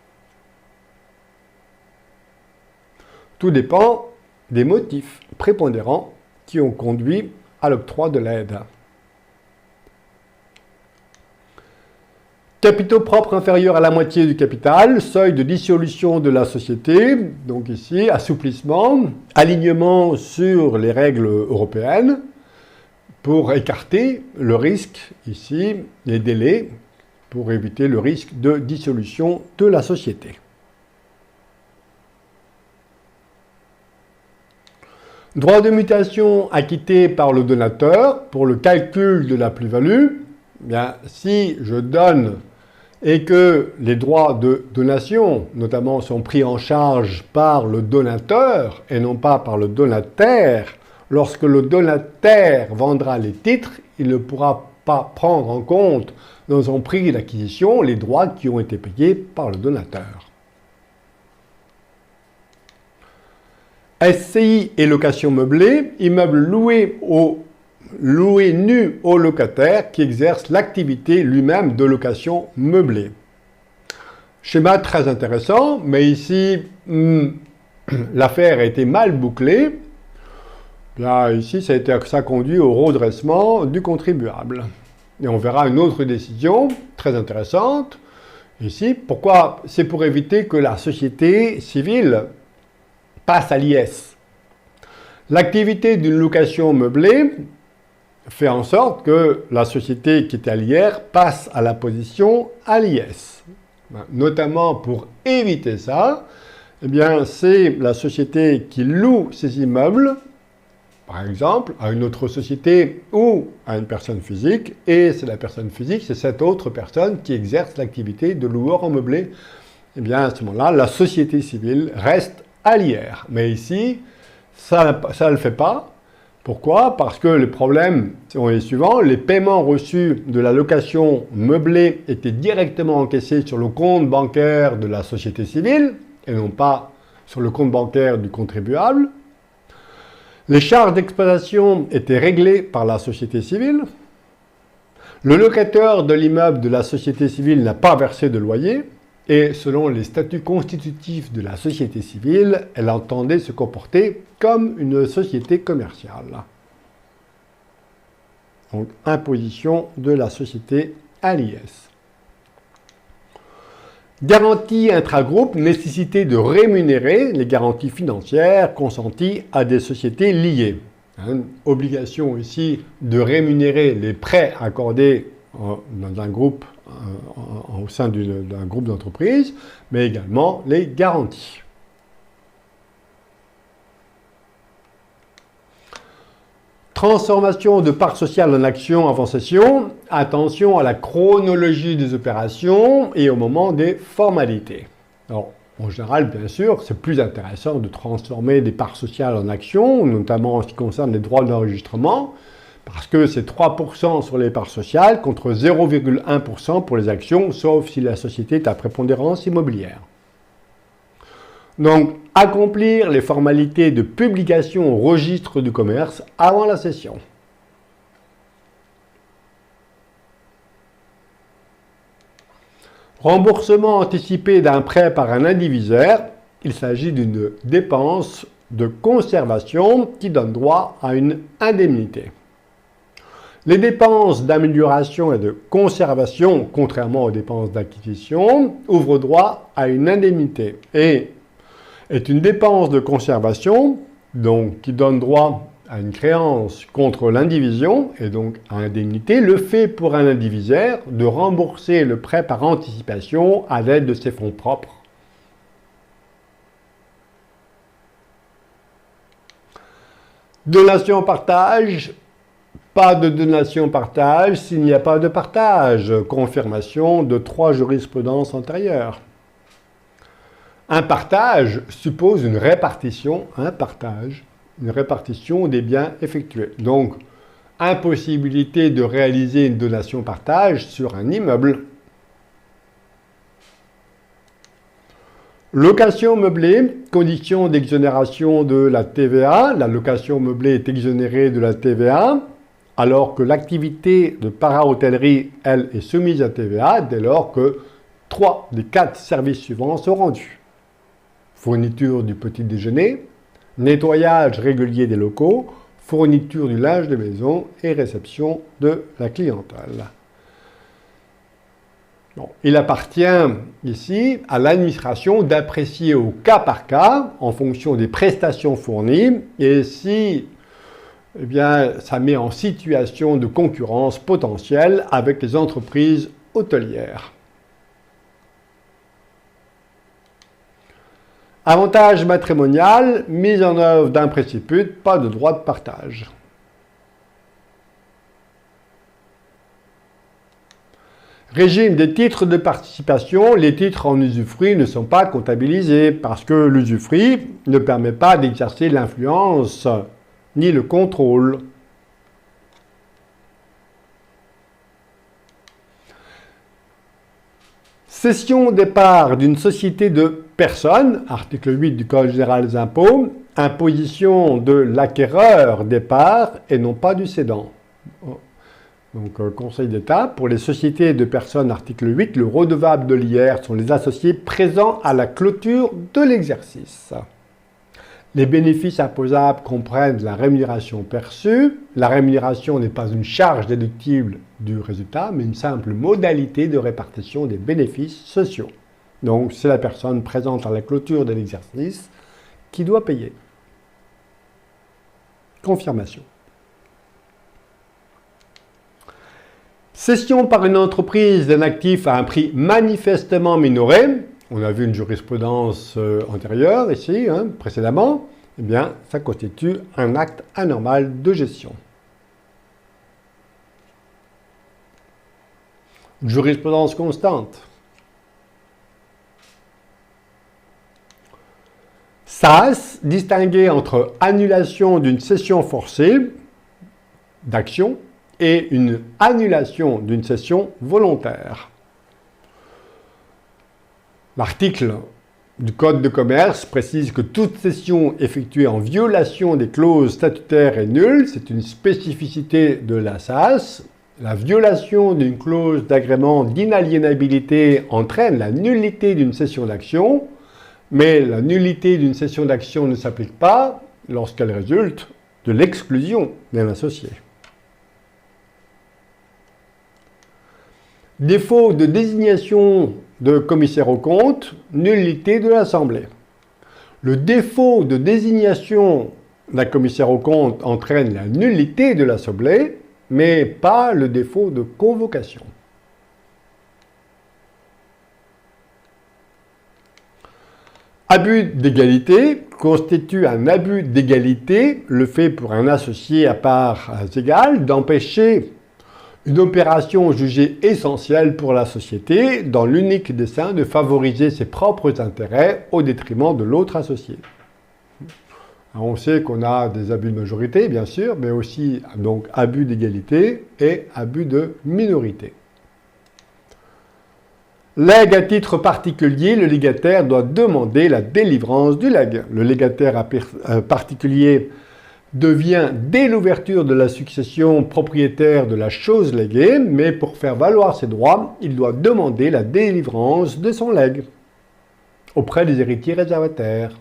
Tout dépend des motifs prépondérants qui ont conduit à l'octroi de l'aide. Capitaux propres inférieurs à la moitié du capital, seuil de dissolution de la société, donc ici, assouplissement, alignement sur les règles européennes pour écarter le risque, ici, les délais, pour éviter le risque de dissolution de la société. Droit de mutation acquitté par le donateur pour le calcul de la plus-value. Bien, si je donne et que les droits de donation, notamment, sont pris en charge par le donateur et non pas par le donataire, lorsque le donataire vendra les titres, il ne pourra pas prendre en compte dans son prix d'acquisition les droits qui ont été payés par le donateur. SCI et location meublée, immeuble loué nu au locataire qui exerce l'activité lui-même de location meublée. Schéma très intéressant, mais ici, l'affaire a été mal bouclée. Là, ici, ça conduit au redressement du contribuable. Et on verra une autre décision très intéressante. Ici, pourquoi? C'est pour éviter que la société civile passe à l'IS. L'activité d'une location meublée fait en sorte que la société qui était à l'IR passe à la position à l'IS. Notamment pour éviter ça, eh bien, c'est la société qui loue ses immeubles, par exemple, à une autre société ou à une personne physique, et c'est la personne physique, c'est cette autre personne qui exerce l'activité de loueur en meublé. Eh bien, à ce moment-là, la société civile reste à l'IR. Mais ici, ça ne le fait pas. Pourquoi? Parce que le problème sont les suivants. Les paiements reçus de la location meublée étaient directement encaissés sur le compte bancaire de la société civile et non pas sur le compte bancaire du contribuable. Les charges d'exploitation étaient réglées par la société civile. Le locataire de l'immeuble de la société civile n'a pas versé de loyer. Et selon les statuts constitutifs de la société civile, elle entendait se comporter comme une société commerciale. Donc, imposition de la société à l'IS. Garantie intragroupe, nécessité de rémunérer les garanties financières consenties à des sociétés liées. Obligation ici de rémunérer les prêts accordés dans un groupe au sein d'un groupe d'entreprises, mais également les garanties. Transformation de parts sociales en actions avant cession. Attention à la chronologie des opérations et au moment des formalités. Alors, en général, bien sûr, c'est plus intéressant de transformer des parts sociales en actions, notamment en ce qui concerne les droits d'enregistrement, parce que c'est 3% sur les parts sociales contre 0,1% pour les actions, sauf si la société est à prépondérance immobilière. Donc, accomplir les formalités de publication au registre du commerce avant la cession. Remboursement anticipé d'un prêt par un indivisaire. Il s'agit d'une dépense de conservation qui donne droit à une indemnité. Les dépenses d'amélioration et de conservation, contrairement aux dépenses d'acquisition, ouvrent droit à une indemnité et est une dépense de conservation donc, qui donne droit à une créance contre l'indivision et donc à indemnité, le fait pour un indivisaire de rembourser le prêt par anticipation à l'aide de ses fonds propres. Donation-partage. Pas de donation-partage s'il n'y a pas de partage. Confirmation de 3 jurisprudences antérieures. Un partage suppose une répartition, une répartition des biens effectués. Donc, impossibilité de réaliser une donation-partage sur un immeuble. Location meublée, condition d'exonération de la TVA. La location meublée est exonérée de la TVA, alors que l'activité de para-hôtellerie, elle, est soumise à TVA dès lors que 3 des 4 services suivants sont rendus. Fourniture du petit déjeuner, nettoyage régulier des locaux, fourniture du linge de maison et réception de la clientèle. Bon, il appartient ici à l'administration d'apprécier au cas par cas, en fonction des prestations fournies, et si ça met en situation de concurrence potentielle avec les entreprises hôtelières. Avantage matrimonial, mise en œuvre d'un préciput, pas de droit de partage. Régime des titres de participation, les titres en usufruit ne sont pas comptabilisés parce que l'usufruit ne permet pas d'exercer l'influence ni le contrôle. Cession des parts d'une société de personnes, article 8 du Code général des impôts, imposition de l'acquéreur des parts et non pas du cédant. Donc, Conseil d'État, pour les sociétés de personnes, article 8, le redevable de l'IR sont les associés présents à la clôture de l'exercice. Les bénéfices imposables comprennent la rémunération perçue. La rémunération n'est pas une charge déductible du résultat, mais une simple modalité de répartition des bénéfices sociaux. Donc, c'est la personne présente à la clôture de l'exercice qui doit payer. Confirmation. Cession par une entreprise d'un actif à un prix manifestement minoré. On a vu une jurisprudence antérieure ici, précédemment. Eh bien, ça constitue un acte anormal de gestion. Jurisprudence constante. SAS, distinguer entre annulation d'une cession forcée d'action et une annulation d'une cession volontaire. L'article du Code de commerce précise que toute cession effectuée en violation des clauses statutaires est nulle. C'est une spécificité de la SAS. La violation d'une clause d'agrément d'inaliénabilité entraîne la nullité d'une cession d'action, mais la nullité d'une cession d'action ne s'applique pas lorsqu'elle résulte de l'exclusion d'un associé. Défaut de désignation de commissaire aux comptes, nullité de l'Assemblée. Le défaut de désignation d'un commissaire aux comptes entraîne la nullité de l'Assemblée, mais pas le défaut de convocation. Abus d'égalité constitue un abus d'égalité, le fait pour un associé à parts égales d'empêcher une opération jugée essentielle pour la société dans l'unique dessein de favoriser ses propres intérêts au détriment de l'autre associé. Alors on sait qu'on a des abus de majorité, bien sûr, mais aussi donc abus d'égalité et abus de minorité. Legs à titre particulier, le légataire doit demander la délivrance du legs. Le légataire particulier devient dès l'ouverture de la succession propriétaire de la chose léguée, mais pour faire valoir ses droits, il doit demander la délivrance de son legs auprès des héritiers réservataires,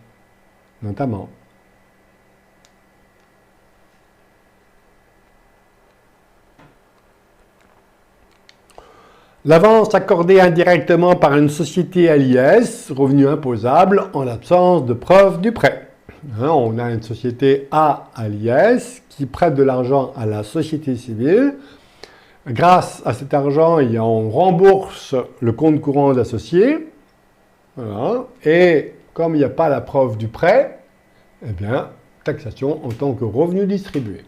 notamment. L'avance accordée indirectement par une société à l'IS, revenu imposable en l'absence de preuve du prêt. On a une société A à l'IS qui prête de l'argent à la société civile. Grâce à cet argent, on rembourse le compte courant d'associé. Voilà. Et comme il n'y a pas la preuve du prêt, eh bien, taxation en tant que revenu distribué.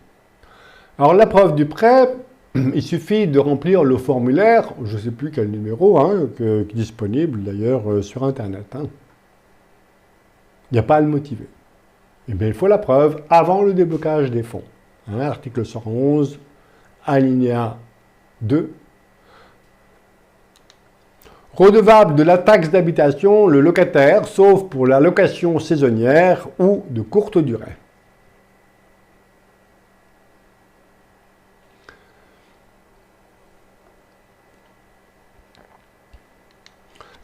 Alors la preuve du prêt, il suffit de remplir le formulaire, je ne sais plus quel numéro, qui est disponible d'ailleurs sur Internet. Il n'y a pas à le motiver. Eh bien, il faut la preuve avant le déblocage des fonds. Article 111, alinéa 2. Redevable de la taxe d'habitation, le locataire, sauf pour la location saisonnière ou de courte durée.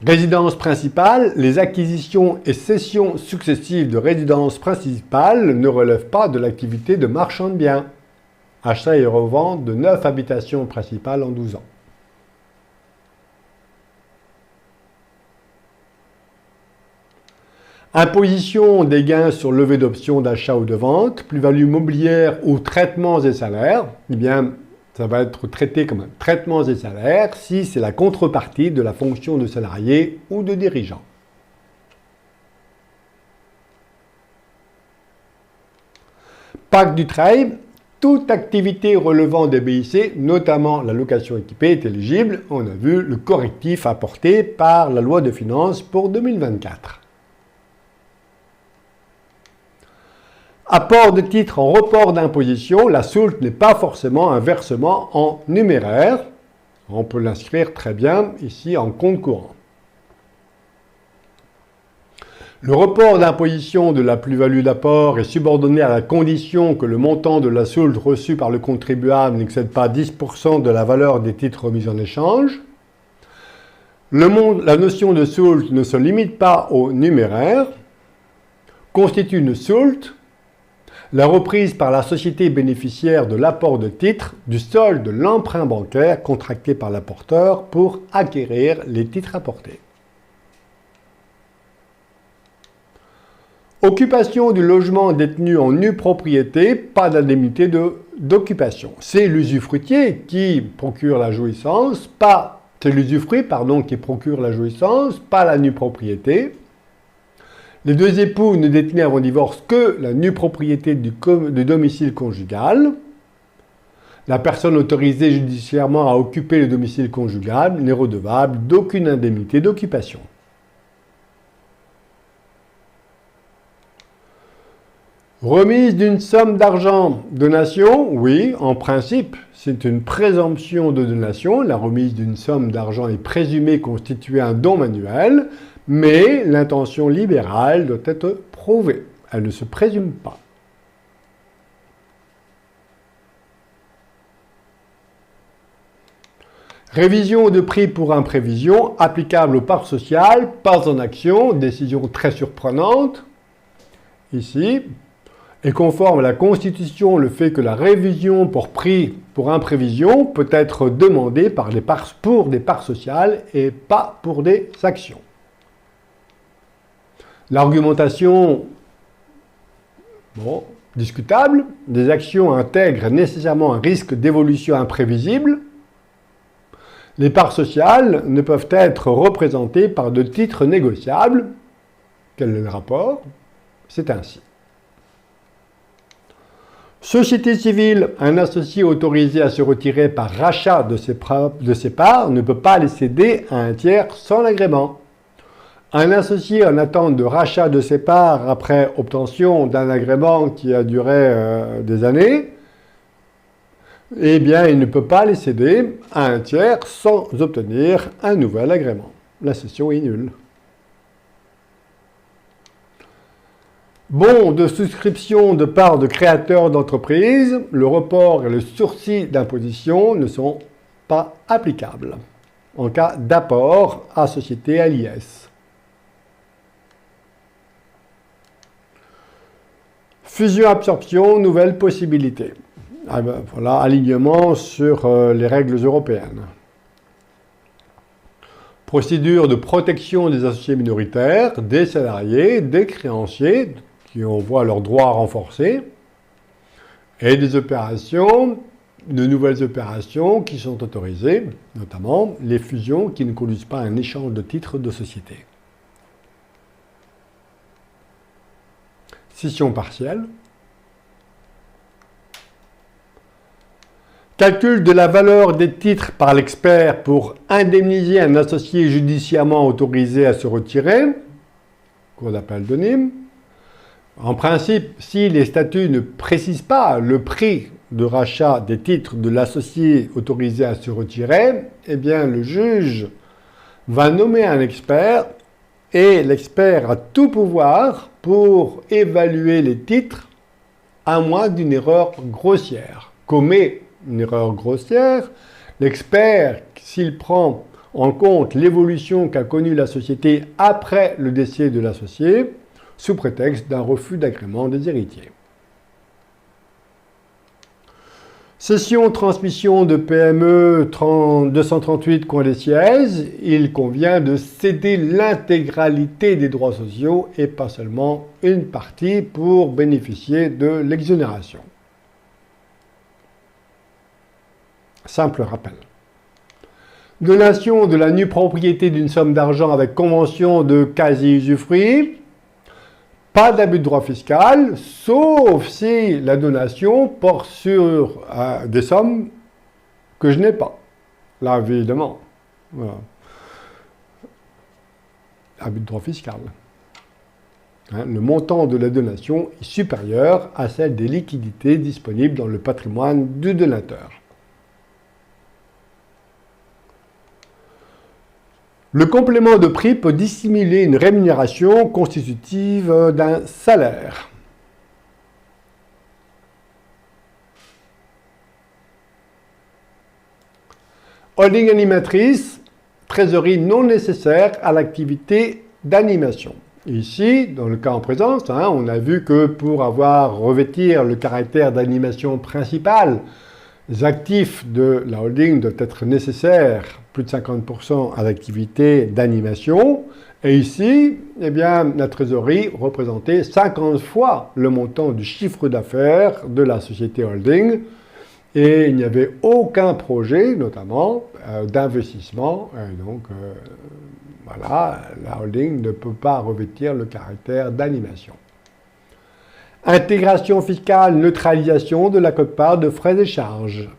Résidence principale, les acquisitions et cessions successives de résidence principale ne relèvent pas de l'activité de marchand de biens. Achat et revente de 9 habitations principales en 12 ans. Imposition des gains sur levée d'options d'achat ou de vente, plus-value mobilière ou traitements et salaires. Eh bien, ça va être traité comme un traitement et salaires si c'est la contrepartie de la fonction de salarié ou de dirigeant. Pacte du Trade, toute activité relevant des BIC, notamment la location équipée, est éligible. On a vu le correctif apporté par la loi de finances pour 2024. Apport de titres en report d'imposition, la soulte n'est pas forcément un versement en numéraire. On peut l'inscrire très bien ici en compte courant. Le report d'imposition de la plus-value d'apport est subordonné à la condition que le montant de la soulte reçue par le contribuable n'excède pas 10% de la valeur des titres remis en échange. La notion de soulte ne se limite pas au numéraire, constitue une soulte la reprise par la société bénéficiaire de l'apport de titres du solde de l'emprunt bancaire contracté par l'apporteur pour acquérir les titres apportés. Occupation du logement détenu en nue propriété, pas d'indemnité d'occupation. C'est l'usufruitier qui procure la jouissance, c'est l'usufruit, qui procure la jouissance, pas la nue propriété. Les deux époux ne détenaient avant divorce que la nue propriété du domicile conjugal. La personne autorisée judiciairement à occuper le domicile conjugal n'est redevable d'aucune indemnité d'occupation. Remise d'une somme d'argent. Donation, oui, en principe, c'est une présomption de donation. La remise d'une somme d'argent est présumée constituer un don manuel, mais l'intention libérale doit être prouvée. Elle ne se présume pas. Révision de prix pour imprévision, applicable aux parts sociales, pas en action, décision très surprenante. Ici, est conforme à la Constitution le fait que la révision pour prix pour imprévision peut être demandée pour des parts sociales et pas pour des actions. L'argumentation, discutable, des actions intègrent nécessairement un risque d'évolution imprévisible. Les parts sociales ne peuvent être représentées par de titres négociables. Quel est le rapport? C'est ainsi. Société civile, un associé autorisé à se retirer par rachat de ses parts ne peut pas les céder à un tiers sans l'agrément. Un associé en attente de rachat de ses parts après obtention d'un agrément qui a duré des années, eh bien, il ne peut pas les céder à un tiers sans obtenir un nouvel agrément. La cession est nulle. Bon de souscription de parts de créateurs d'entreprise, le report et le sursis d'imposition ne sont pas applicables en cas d'apport à société à l'IS. Fusion-absorption, nouvelle possibilité. Voilà, alignement sur les règles européennes. Procédure de protection des associés minoritaires, des salariés, des créanciers qui voient leurs droits renforcés et des opérations, de nouvelles opérations qui sont autorisées, notamment les fusions qui ne conduisent pas à un échange de titres de société. Scission partielle. Calcul de la valeur des titres par l'expert pour indemniser un associé judiciairement autorisé à se retirer, cours d'appel de Nîmes. En principe, si les statuts ne précisent pas le prix de rachat des titres de l'associé autorisé à se retirer, eh bien le juge va nommer un expert et l'expert a tout pouvoir pour évaluer les titres à moins d'une erreur grossière. Commet une erreur grossière, l'expert, s'il prend en compte l'évolution qu'a connue la société après le décès de l'associé, sous prétexte d'un refus d'agrément des héritiers. Cession-transmission de PME 238 coin des sièges, il convient de céder l'intégralité des droits sociaux et pas seulement une partie pour bénéficier de l'exonération. Simple rappel. Donation de la nue propriété d'une somme d'argent avec convention de quasi-usufruit. Pas d'abus de droit fiscal, sauf si la donation porte sur des sommes que je n'ai pas. Là, évidemment, voilà. Abus de droit fiscal. Le montant de la donation est supérieur à celle des liquidités disponibles dans le patrimoine du donateur. Le complément de prix peut dissimuler une rémunération constitutive d'un salaire. Holding animatrice, trésorerie non nécessaire à l'activité d'animation. Ici, dans le cas en présence, on a vu que pour revêtir le caractère d'animation principale, les actifs de la holding doivent être nécessaires, plus de 50% à l'activité d'animation. Et ici, la trésorerie représentait 50 fois le montant du chiffre d'affaires de la société holding. Et il n'y avait aucun projet, notamment, d'investissement. Donc, voilà, la holding ne peut pas revêtir le caractère d'animation. Intégration fiscale, neutralisation de la quote-part de frais et charges.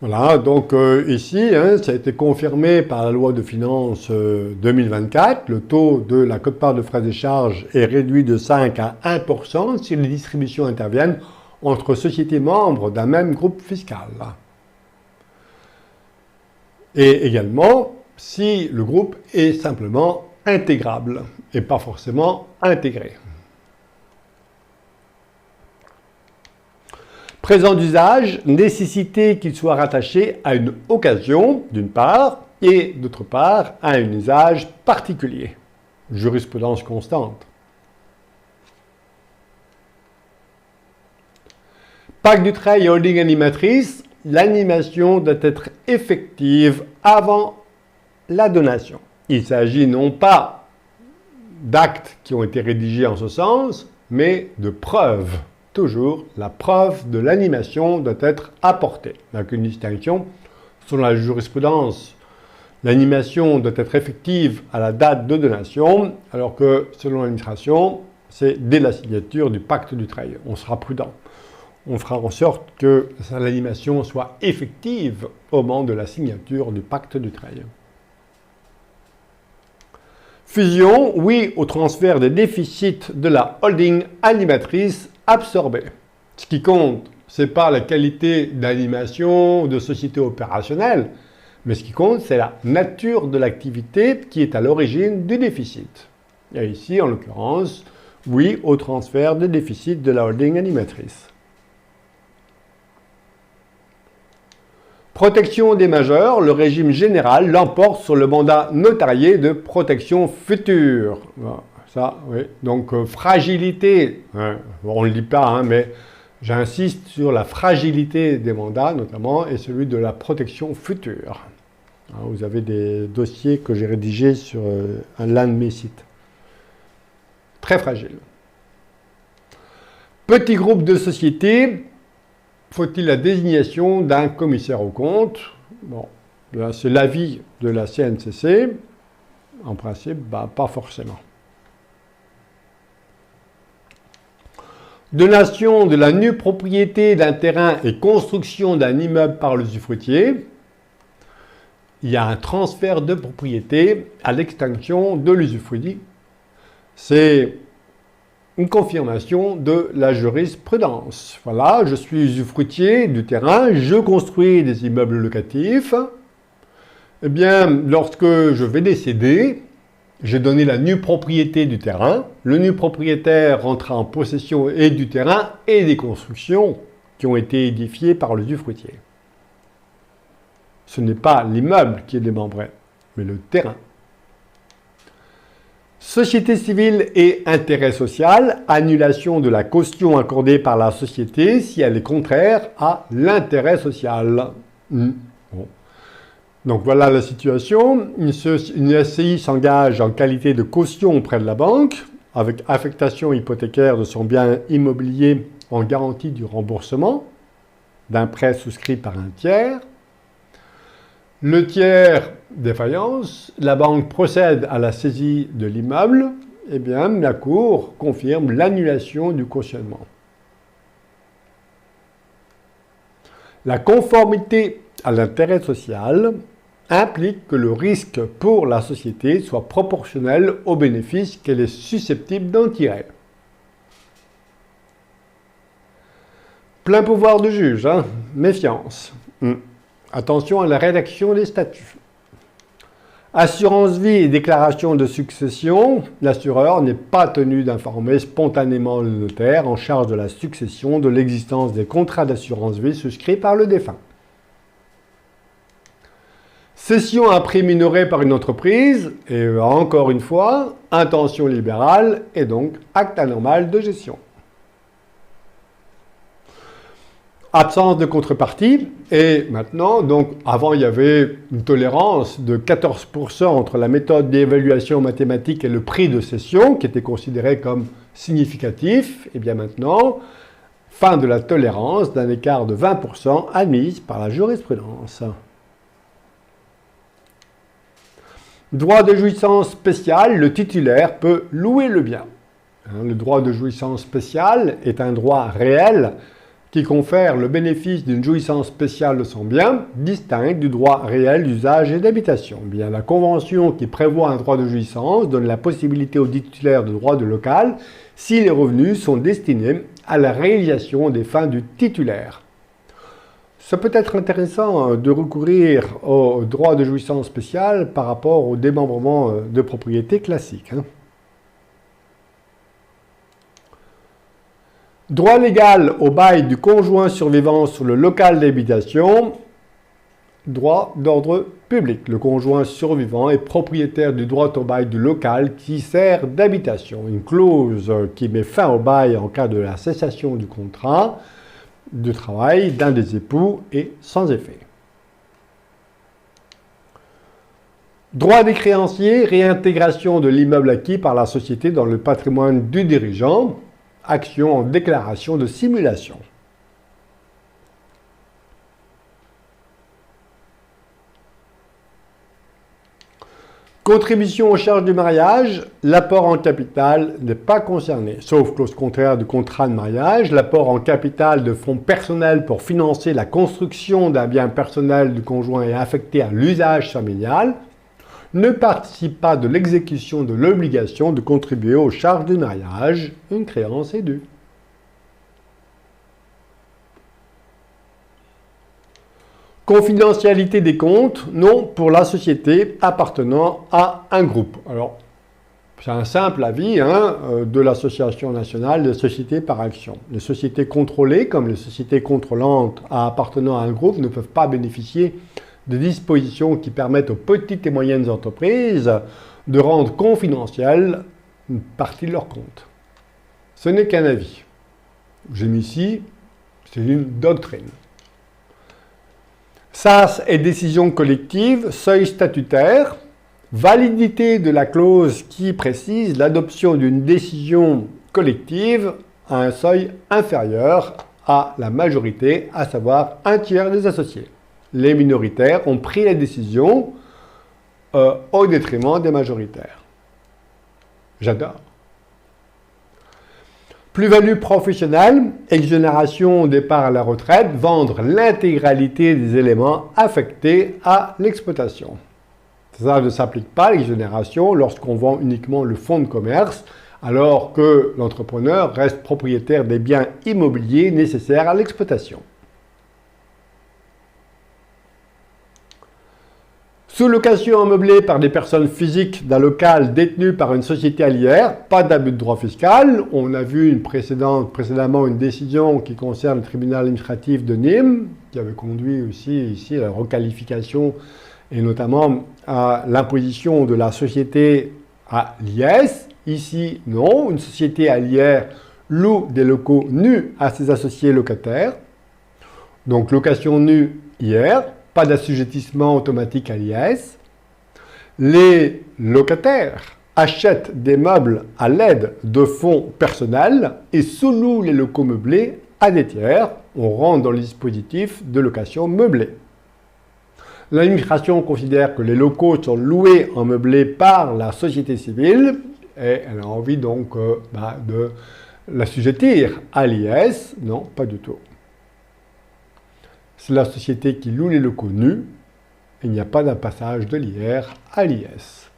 Voilà, donc ici, ça a été confirmé par la loi de finances 2024. Le taux de la quote-part de frais et charges est réduit de 5 à 1% si les distributions interviennent entre sociétés membres d'un même groupe fiscal. Et également, si le groupe est simplement intégrable et pas forcément intégré. Présent d'usage, nécessité qu'il soit rattaché à une occasion, d'une part, et d'autre part, à un usage particulier. Jurisprudence constante. Pacte du Treuil et holding animatrice, l'animation doit être effective avant la donation. Il s'agit non pas d'actes qui ont été rédigés en ce sens, mais de preuves. Toujours, la preuve de l'animation doit être apportée. Avec une distinction, selon la jurisprudence, l'animation doit être effective à la date de donation, alors que selon l'administration, c'est dès la signature du pacte du Treuil. On sera prudent. On fera en sorte que l'animation soit effective au moment de la signature du pacte du Treuil. Fusion, oui au transfert des déficits de la holding animatrice absorbée. Ce qui compte, ce n'est pas la qualité d'animation de société opérationnelle, mais ce qui compte, c'est la nature de l'activité qui est à l'origine du déficit. Et ici, en l'occurrence, oui au transfert des déficits de la holding animatrice. Protection des majeurs, le régime général l'emporte sur le mandat notarié de protection future. Ça, oui. Donc, fragilité, on ne le dit pas, mais j'insiste sur la fragilité des mandats, notamment, et celui de la protection future. Vous avez des dossiers que j'ai rédigés sur l'un de mes sites. Très fragile. Petit groupe de sociétés. Faut-il la désignation d'un commissaire aux comptes? Bon, c'est l'avis de la CNCC. En principe, pas forcément. Donation de la nue propriété d'un terrain et construction d'un immeuble par l'usufruitier. Il y a un transfert de propriété à l'extinction de l'usufruit. C'est une confirmation de la jurisprudence. Voilà, je suis usufruitier du terrain, je construis des immeubles locatifs. Eh bien, lorsque je vais décéder, j'ai donné la nue propriété du terrain. Le nu propriétaire rentrera en possession et du terrain et des constructions qui ont été édifiées par l'usufruitier. Ce n'est pas l'immeuble qui est démembré, mais le terrain. Société civile et intérêt social, annulation de la caution accordée par la société si elle est contraire à l'intérêt social. Bon. Donc voilà la situation. Une SCI s'engage en qualité de caution auprès de la banque, avec affectation hypothécaire de son bien immobilier en garantie du remboursement d'un prêt souscrit par un tiers. Le tiers défaillance, la banque procède à la saisie de l'immeuble, et bien la Cour confirme l'annulation du cautionnement. La conformité à l'intérêt social implique que le risque pour la société soit proportionnel aux bénéfices qu'elle est susceptible d'en tirer. Plein pouvoir du juge, hein? Méfiance. Attention à la rédaction des statuts. Assurance vie et déclaration de succession, l'assureur n'est pas tenu d'informer spontanément le notaire en charge de la succession de l'existence des contrats d'assurance vie souscrits par le défunt. Cession à prix minoré par une entreprise, et encore une fois, intention libérale et donc acte anormal de gestion. Absence de contrepartie, et maintenant, donc avant il y avait une tolérance de 14% entre la méthode d'évaluation mathématique et le prix de cession, qui était considéré comme significatif, et bien maintenant, fin de la tolérance d'un écart de 20% admise par la jurisprudence. Droit de jouissance spécial, le titulaire peut louer le bien. Le droit de jouissance spécial est un droit réel qui confère le bénéfice d'une jouissance spéciale de son bien, distinct du droit réel d'usage et d'habitation. Bien, la convention qui prévoit un droit de jouissance donne la possibilité au titulaire de droit de local si les revenus sont destinés à la réalisation des fins du titulaire. Ça peut être intéressant de recourir au droit de jouissance spécial par rapport au démembrement de propriété classique. Droit légal au bail du conjoint survivant sur le local d'habitation, droit d'ordre public. Le conjoint survivant est propriétaire du droit au bail du local qui sert d'habitation. Une clause qui met fin au bail en cas de la cessation du contrat de travail d'un des époux est sans effet. Droit des créanciers, réintégration de l'immeuble acquis par la société dans le patrimoine du dirigeant. Action en déclaration de simulation. Contribution aux charges du mariage, l'apport en capital n'est pas concerné, sauf clause contraire du contrat de mariage. L'apport en capital de fonds personnels pour financer la construction d'un bien personnel du conjoint et affecté à l'usage familial ne participe pas de l'exécution de l'obligation de contribuer aux charges du mariage. Une créance est due. Confidentialité des comptes, non pour la société appartenant à un groupe. Alors, c'est un simple avis de l'Association nationale des sociétés par action. Les sociétés contrôlées, comme les sociétés contrôlantes appartenant à un groupe, ne peuvent pas bénéficier de dispositions qui permettent aux petites et moyennes entreprises de rendre confidentielle une partie de leurs comptes. Ce n'est qu'un avis. J'ai mis ici, c'est une doctrine. SAS et décision collective, seuil statutaire, validité de la clause qui précise l'adoption d'une décision collective à un seuil inférieur à la majorité, à savoir un tiers des associés. Les minoritaires ont pris la décision au détriment des majoritaires. J'adore. Plus-value professionnelle, exonération au départ à la retraite, vendre l'intégralité des éléments affectés à l'exploitation. Ça ne s'applique pas à l'exonération lorsqu'on vend uniquement le fonds de commerce, alors que l'entrepreneur reste propriétaire des biens immobiliers nécessaires à l'exploitation. Sous-location meublée par des personnes physiques d'un local détenu par une société allière, pas d'abus de droit fiscal. On a vu précédemment une décision qui concerne le tribunal administratif de Nîmes, qui avait conduit aussi ici à la requalification et notamment à l'imposition de la société à l'IS. Ici, non, une société à l'IR loue des locaux nus à ses associés locataires. Donc location nue IR, pas d'assujettissement automatique à l'IS. Les locataires achètent des meubles à l'aide de fonds personnels et sous-louent les locaux meublés à des tiers. On rentre dans le dispositif de location meublée. L'administration considère que les locaux sont loués en meublé par la société civile et elle a envie donc de l'assujettir à l'IS. Non, pas du tout. C'est la société qui loue les locaux nus. Il n'y a pas d'un passage de l'IR à l'IS.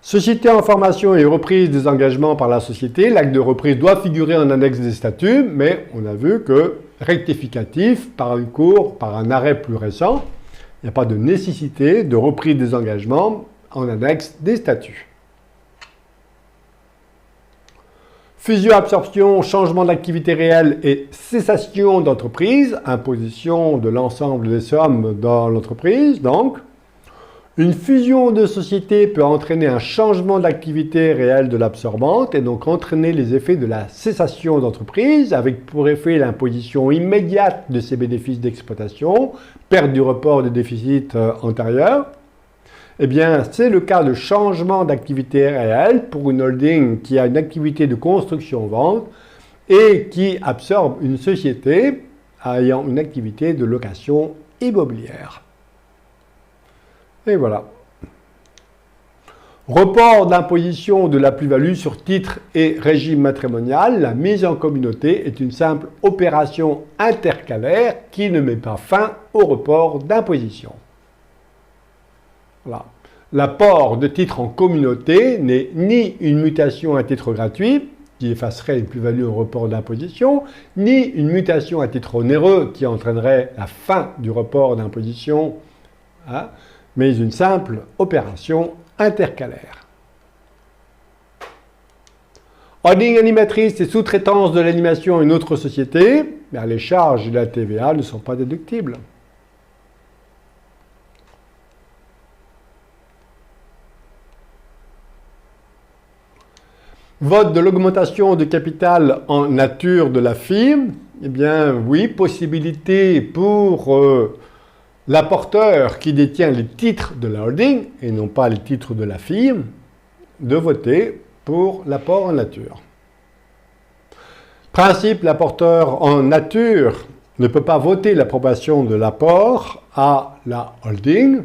Société en formation et reprise des engagements par la société. L'acte de reprise doit figurer en annexe des statuts, mais on a vu que rectificatif par une cour, par un arrêt plus récent, il n'y a pas de nécessité de reprise des engagements en annexe des statuts. Fusion-absorption, changement d'activité réelle et cessation d'entreprise, imposition de l'ensemble des sommes dans l'entreprise. Donc, une fusion de sociétés peut entraîner un changement d'activité réelle de l'absorbante et donc entraîner les effets de la cessation d'entreprise avec pour effet l'imposition immédiate de ses bénéfices d'exploitation, perte du report des déficits antérieurs. Eh bien, c'est le cas de changement d'activité réelle pour une holding qui a une activité de construction-vente et qui absorbe une société ayant une activité de location immobilière. Et voilà. Report d'imposition de la plus-value sur titre et régime matrimonial. La mise en communauté est une simple opération intercalaire qui ne met pas fin au report d'imposition. Voilà. L'apport de titre en communauté n'est ni une mutation à titre gratuit, qui effacerait une plus-value au report d'imposition, ni une mutation à titre onéreux, qui entraînerait la fin du report d'imposition, mais une simple opération intercalaire. Holding animatrice et sous-traitance de l'animation à une autre société, les charges de la TVA ne sont pas déductibles. Vote de l'augmentation de capital en nature de la firme. Eh bien, oui, possibilité pour l'apporteur qui détient les titres de la holding, et non pas les titres de la firme, de voter pour l'apport en nature. Principe, l'apporteur en nature ne peut pas voter l'approbation de l'apport à la holding,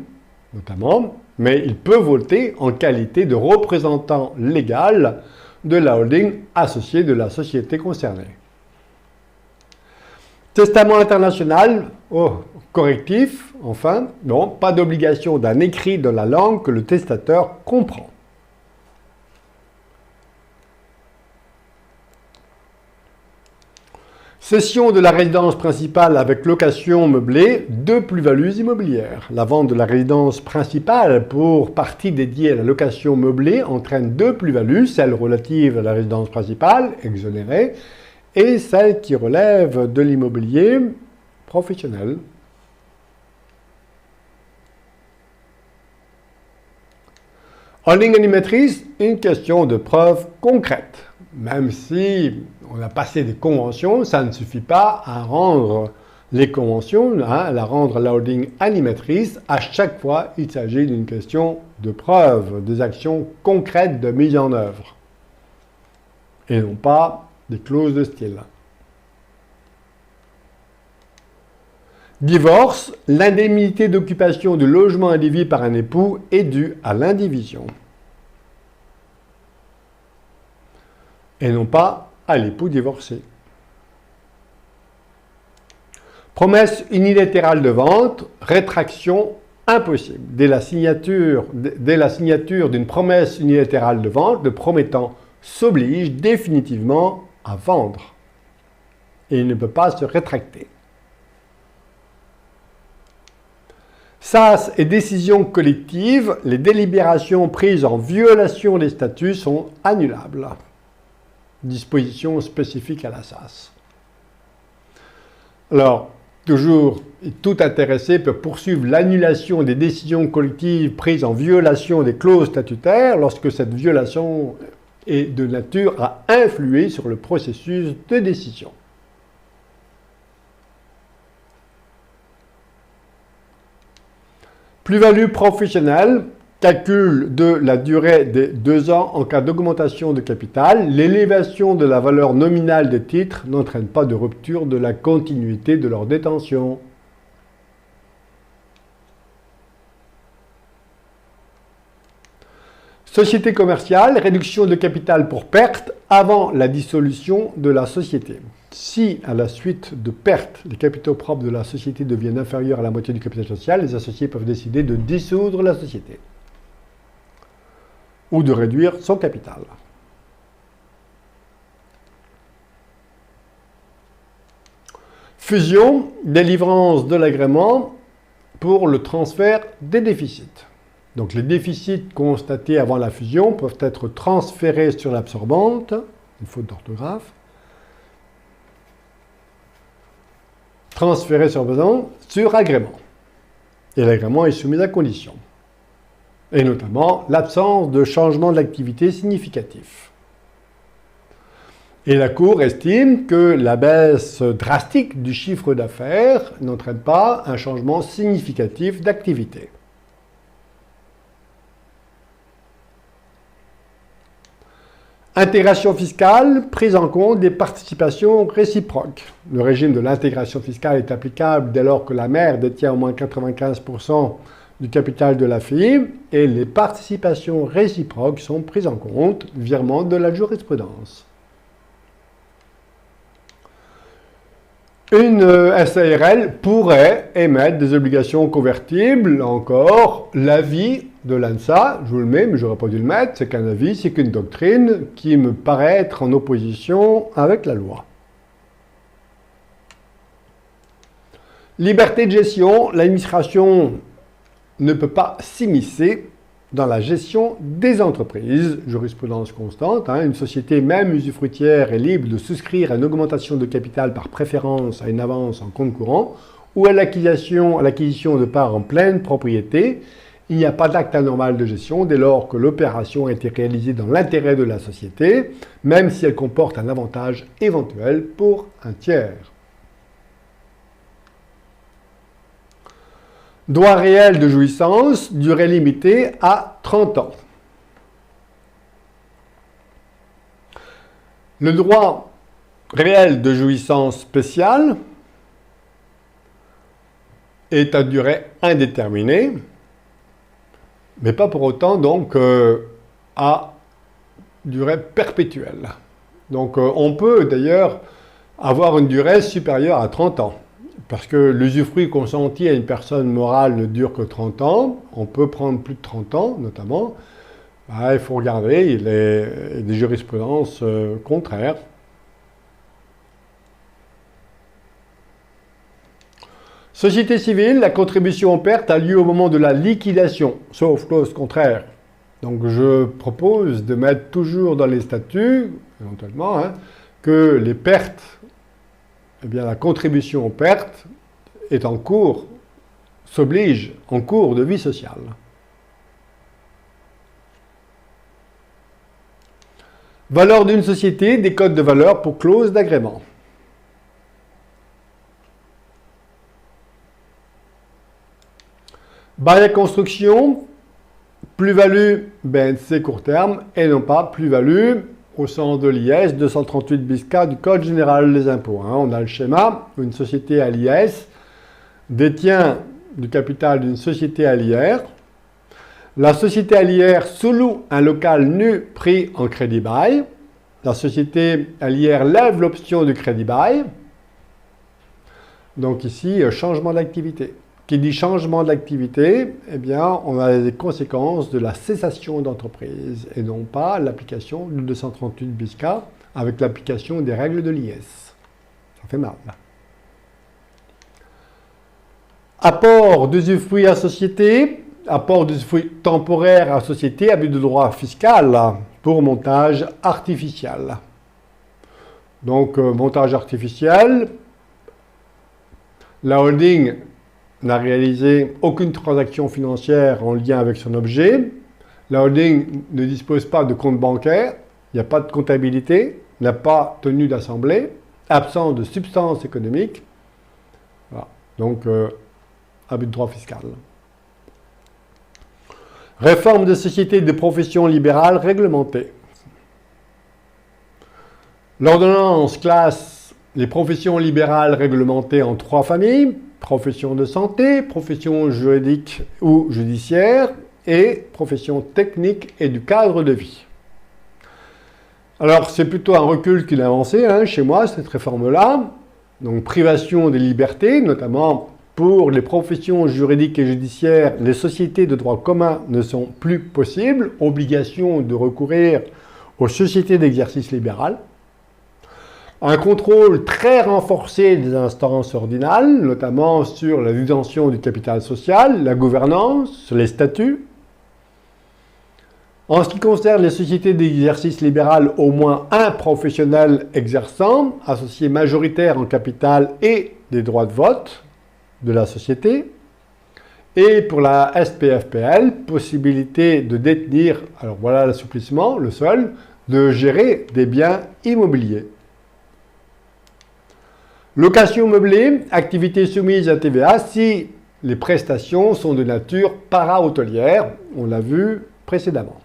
notamment, mais il peut voter en qualité de représentant légal de la holding associée de la société concernée. Testament international, correctif, enfin, non, pas d'obligation d'un écrit dans la langue que le testateur comprend. Cession de la résidence principale avec location meublée, deux plus-values immobilières. La vente de la résidence principale pour partie dédiée à la location meublée entraîne deux plus-values, celle relative à la résidence principale, exonérée, et celle qui relève de l'immobilier professionnel. Holding animatrice, une question de preuve concrète. Même si on a passé des conventions, ça ne suffit pas à rendre les conventions, à rendre la holding animatrice. À chaque fois, il s'agit d'une question de preuve, des actions concrètes de mise en œuvre. Et non pas des clauses de style. Divorce, l'indemnité d'occupation du logement indivis par un époux est due à l'indivision. Et non pas à l'époux divorcé. Promesse unilatérale de vente, rétraction impossible. Dès la signature d'une promesse unilatérale de vente, le promettant s'oblige définitivement à vendre. Et il ne peut pas se rétracter. SAS et décision collective, les délibérations prises en violation des statuts sont annulables. Disposition spécifique à la SAS. Alors, toujours, tout intéressé peut poursuivre l'annulation des décisions collectives prises en violation des clauses statutaires lorsque cette violation est de nature à influer sur le processus de décision. Plus-value professionnelle, calcul de la durée des 2 ans en cas d'augmentation de capital. L'élévation de la valeur nominale des titres n'entraîne pas de rupture de la continuité de leur détention. Société commerciale, réduction de capital pour perte avant la dissolution de la société. Si, à la suite de pertes, les capitaux propres de la société deviennent inférieurs à la moitié du capital social, les associés peuvent décider de dissoudre la société ou de réduire son capital. Fusion, délivrance de l'agrément pour le transfert des déficits. Donc les déficits constatés avant la fusion peuvent être transférés sur l'absorbante, une faute d'orthographe, transférés sur agrément. Et l'agrément est soumis à conditions. Et notamment l'absence de changement de l'activité significatif. Et la Cour estime que la baisse drastique du chiffre d'affaires n'entraîne pas un changement significatif d'activité. Intégration fiscale, prise en compte des participations réciproques. Le régime de l'intégration fiscale est applicable dès lors que la mère détient au moins 95% du capital de la fille et les participations réciproques sont prises en compte, virement de la jurisprudence. Une SARL pourrait émettre des obligations convertibles, encore, l'avis de l'ANSA, je vous le mets, mais j'aurais pas dû le mettre, c'est qu'un avis, c'est qu'une doctrine qui me paraît être en opposition avec la loi. Liberté de gestion, l'administration ne peut pas s'immiscer dans la gestion des entreprises, jurisprudence constante. Une société, même usufruitière, est libre de souscrire à une augmentation de capital par préférence à une avance en compte courant ou à l'acquisition de parts en pleine propriété. Il n'y a pas d'acte anormal de gestion dès lors que l'opération a été réalisée dans l'intérêt de la société, même si elle comporte un avantage éventuel pour un tiers. Droit réel de jouissance, durée limitée à 30 ans. Le droit réel de jouissance spéciale est à durée indéterminée, mais pas pour autant donc à durée perpétuelle. Donc on peut d'ailleurs avoir une durée supérieure à 30 ans. Parce que l'usufruit consenti à une personne morale ne dure que 30 ans, on peut prendre plus de 30 ans notamment, il faut regarder, il y a des jurisprudences contraires. Société civile, la contribution aux pertes a lieu au moment de la liquidation, sauf clause contraire. Donc je propose de mettre toujours dans les statuts, éventuellement, que les pertes, eh bien, la contribution aux pertes est en cours, s'oblige en cours de vie sociale. Valeur d'une société, des codes de valeur pour clause d'agrément. Bail à construction, plus-value BNC court terme et non pas plus-value au sens de l'IS 238 bis K du Code général des impôts. On a le schéma où une société à l'IS détient du capital d'une société à l'IR. La société à l'IR sous-loue un local nu pris en crédit bail. La société à l'IR lève l'option du crédit bail. Donc ici, changement d'activité. Qui dit changement d'activité, eh bien, on a les conséquences de la cessation d'entreprise et non pas l'application du 238 bis K avec l'application des règles de l'IS. Ça fait mal. Apport d'usufruit à société, apport d'usufruit temporaire à société, abus de droit fiscal pour montage artificiel. Donc, montage artificiel, La holding n'a réalisé aucune transaction financière en lien avec son objet. La holding ne dispose pas de compte bancaire, il n'y a pas de comptabilité, n'a pas tenu d'assemblée, absence de substance économique. Voilà. Donc, abus de droit fiscal. Réforme de sociétés de profession libérale réglementée. L'ordonnance classe les professions libérales réglementées en 3 familles: profession de santé, profession juridique ou judiciaire et profession technique et du cadre de vie. Alors, c'est plutôt un recul qu'une avancée, chez moi, cette réforme-là. Donc, privation des libertés, notamment pour les professions juridiques et judiciaires, les sociétés de droit commun ne sont plus possibles. Obligation de recourir aux sociétés d'exercice libéral. Un contrôle très renforcé des instances ordinales, notamment sur la détention du capital social, la gouvernance, les statuts. En ce qui concerne les sociétés d'exercice libéral, au moins un professionnel exerçant, associé majoritaire en capital et des droits de vote de la société. Et pour la SPFPL, possibilité de détenir, alors voilà l'assouplissement, le seul, de gérer des biens immobiliers. Location meublée, activité soumise à TVA si les prestations sont de nature para-hôtelière, on l'a vu précédemment.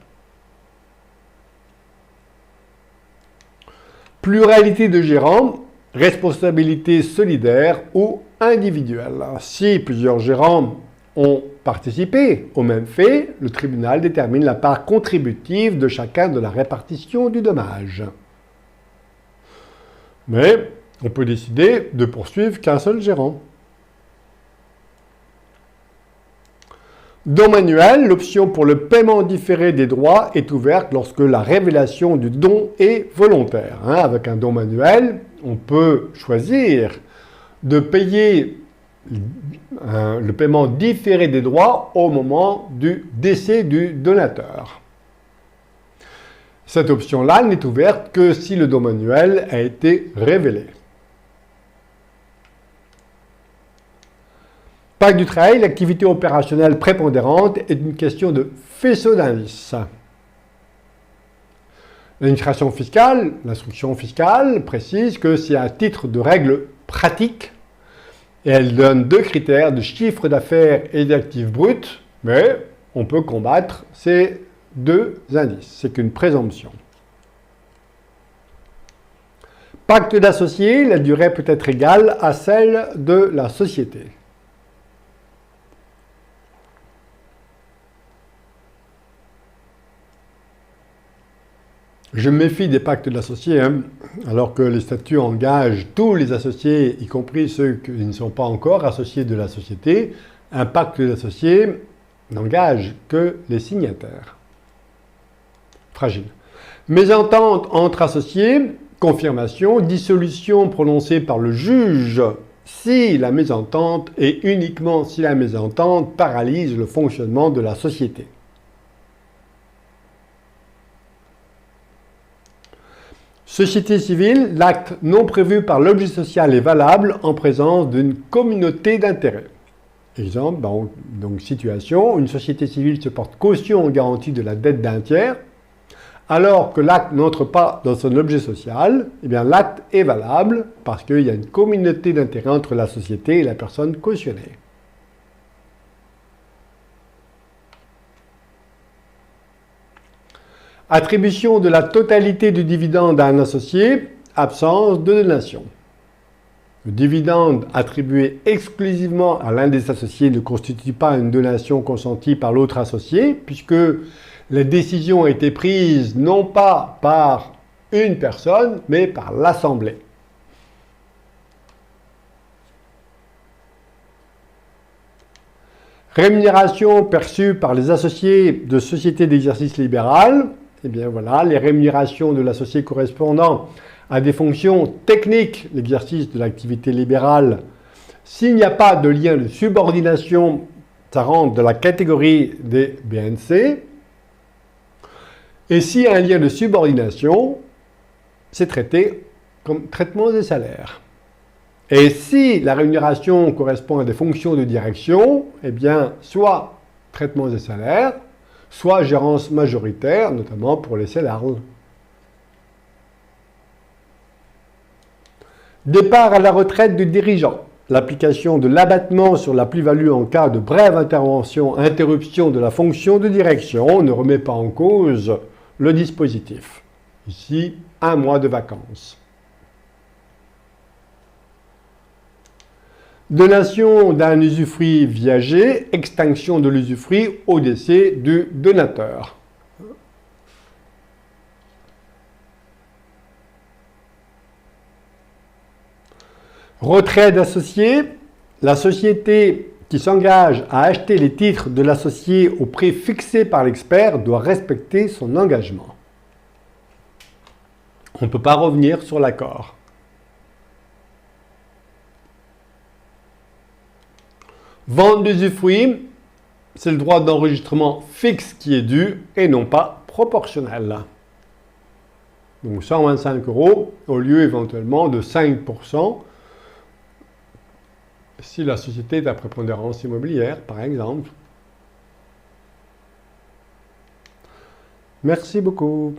Pluralité de gérants, responsabilité solidaire ou individuelle. Si plusieurs gérants ont participé au même fait, le tribunal détermine la part contributive de chacun de la répartition du dommage. Mais on peut décider de poursuivre qu'un seul gérant. Don manuel, l'option pour le paiement différé des droits est ouverte lorsque la révélation du don est volontaire. Avec un don manuel, on peut choisir de payer le paiement différé des droits au moment du décès du donateur. Cette option-là n'est ouverte que si le don manuel a été révélé. Pacte du travail, l'activité opérationnelle prépondérante est une question de faisceau d'indices. L'administration fiscale, l'instruction fiscale, précise que c'est à titre de règle pratique et elle donne 2 critères de chiffre d'affaires et d'actifs bruts, mais on peut combattre ces 2 indices. C'est qu'une présomption. Pacte d'associés, la durée peut être égale à celle de la société. Je me méfie des pactes d'associés, alors que les statuts engagent tous les associés, y compris ceux qui ne sont pas encore associés de la société. Un pacte d'associés n'engage que les signataires. Fragile. Mésentente entre associés, confirmation, dissolution prononcée par le juge si la mésentente et uniquement si la mésentente paralyse le fonctionnement de la société. Société civile, l'acte non prévu par l'objet social est valable en présence d'une communauté d'intérêts. Exemple, donc situation, une société civile se porte caution en garantie de la dette d'un tiers, alors que l'acte n'entre pas dans son objet social, eh bien l'acte est valable parce qu'il y a une communauté d'intérêts entre la société et la personne cautionnée. Attribution de la totalité du dividende à un associé, absence de donation. Le dividende attribué exclusivement à l'un des associés ne constitue pas une donation consentie par l'autre associé, puisque la décision a été prise non pas par une personne, mais par l'Assemblée. Rémunération perçue par les associés de sociétés d'exercice libéral. Eh bien voilà, les rémunérations de l'associé correspondant à des fonctions techniques, l'exercice de l'activité libérale. S'il n'y a pas de lien de subordination, ça rentre dans la catégorie des BNC. Et s'il y a un lien de subordination, c'est traité comme traitement des salaires. Et si la rémunération correspond à des fonctions de direction, eh bien, soit traitement des salaires, soit gérance majoritaire, notamment pour les salaires. Départ à la retraite du dirigeant. L'application de l'abattement sur la plus-value en cas de brève interruption de la fonction de direction ne remet pas en cause le dispositif. Ici, 1 mois de vacances. Donation d'un usufruit viager, extinction de l'usufruit au décès du donateur. Retrait d'associé, la société qui s'engage à acheter les titres de l'associé au prix fixé par l'expert doit respecter son engagement. On ne peut pas revenir sur l'accord. Vente d'usufruit, c'est le droit d'enregistrement fixe qui est dû et non pas proportionnel. Donc 125 € au lieu éventuellement de 5% si la société est à prépondérance immobilière, par exemple. Merci beaucoup.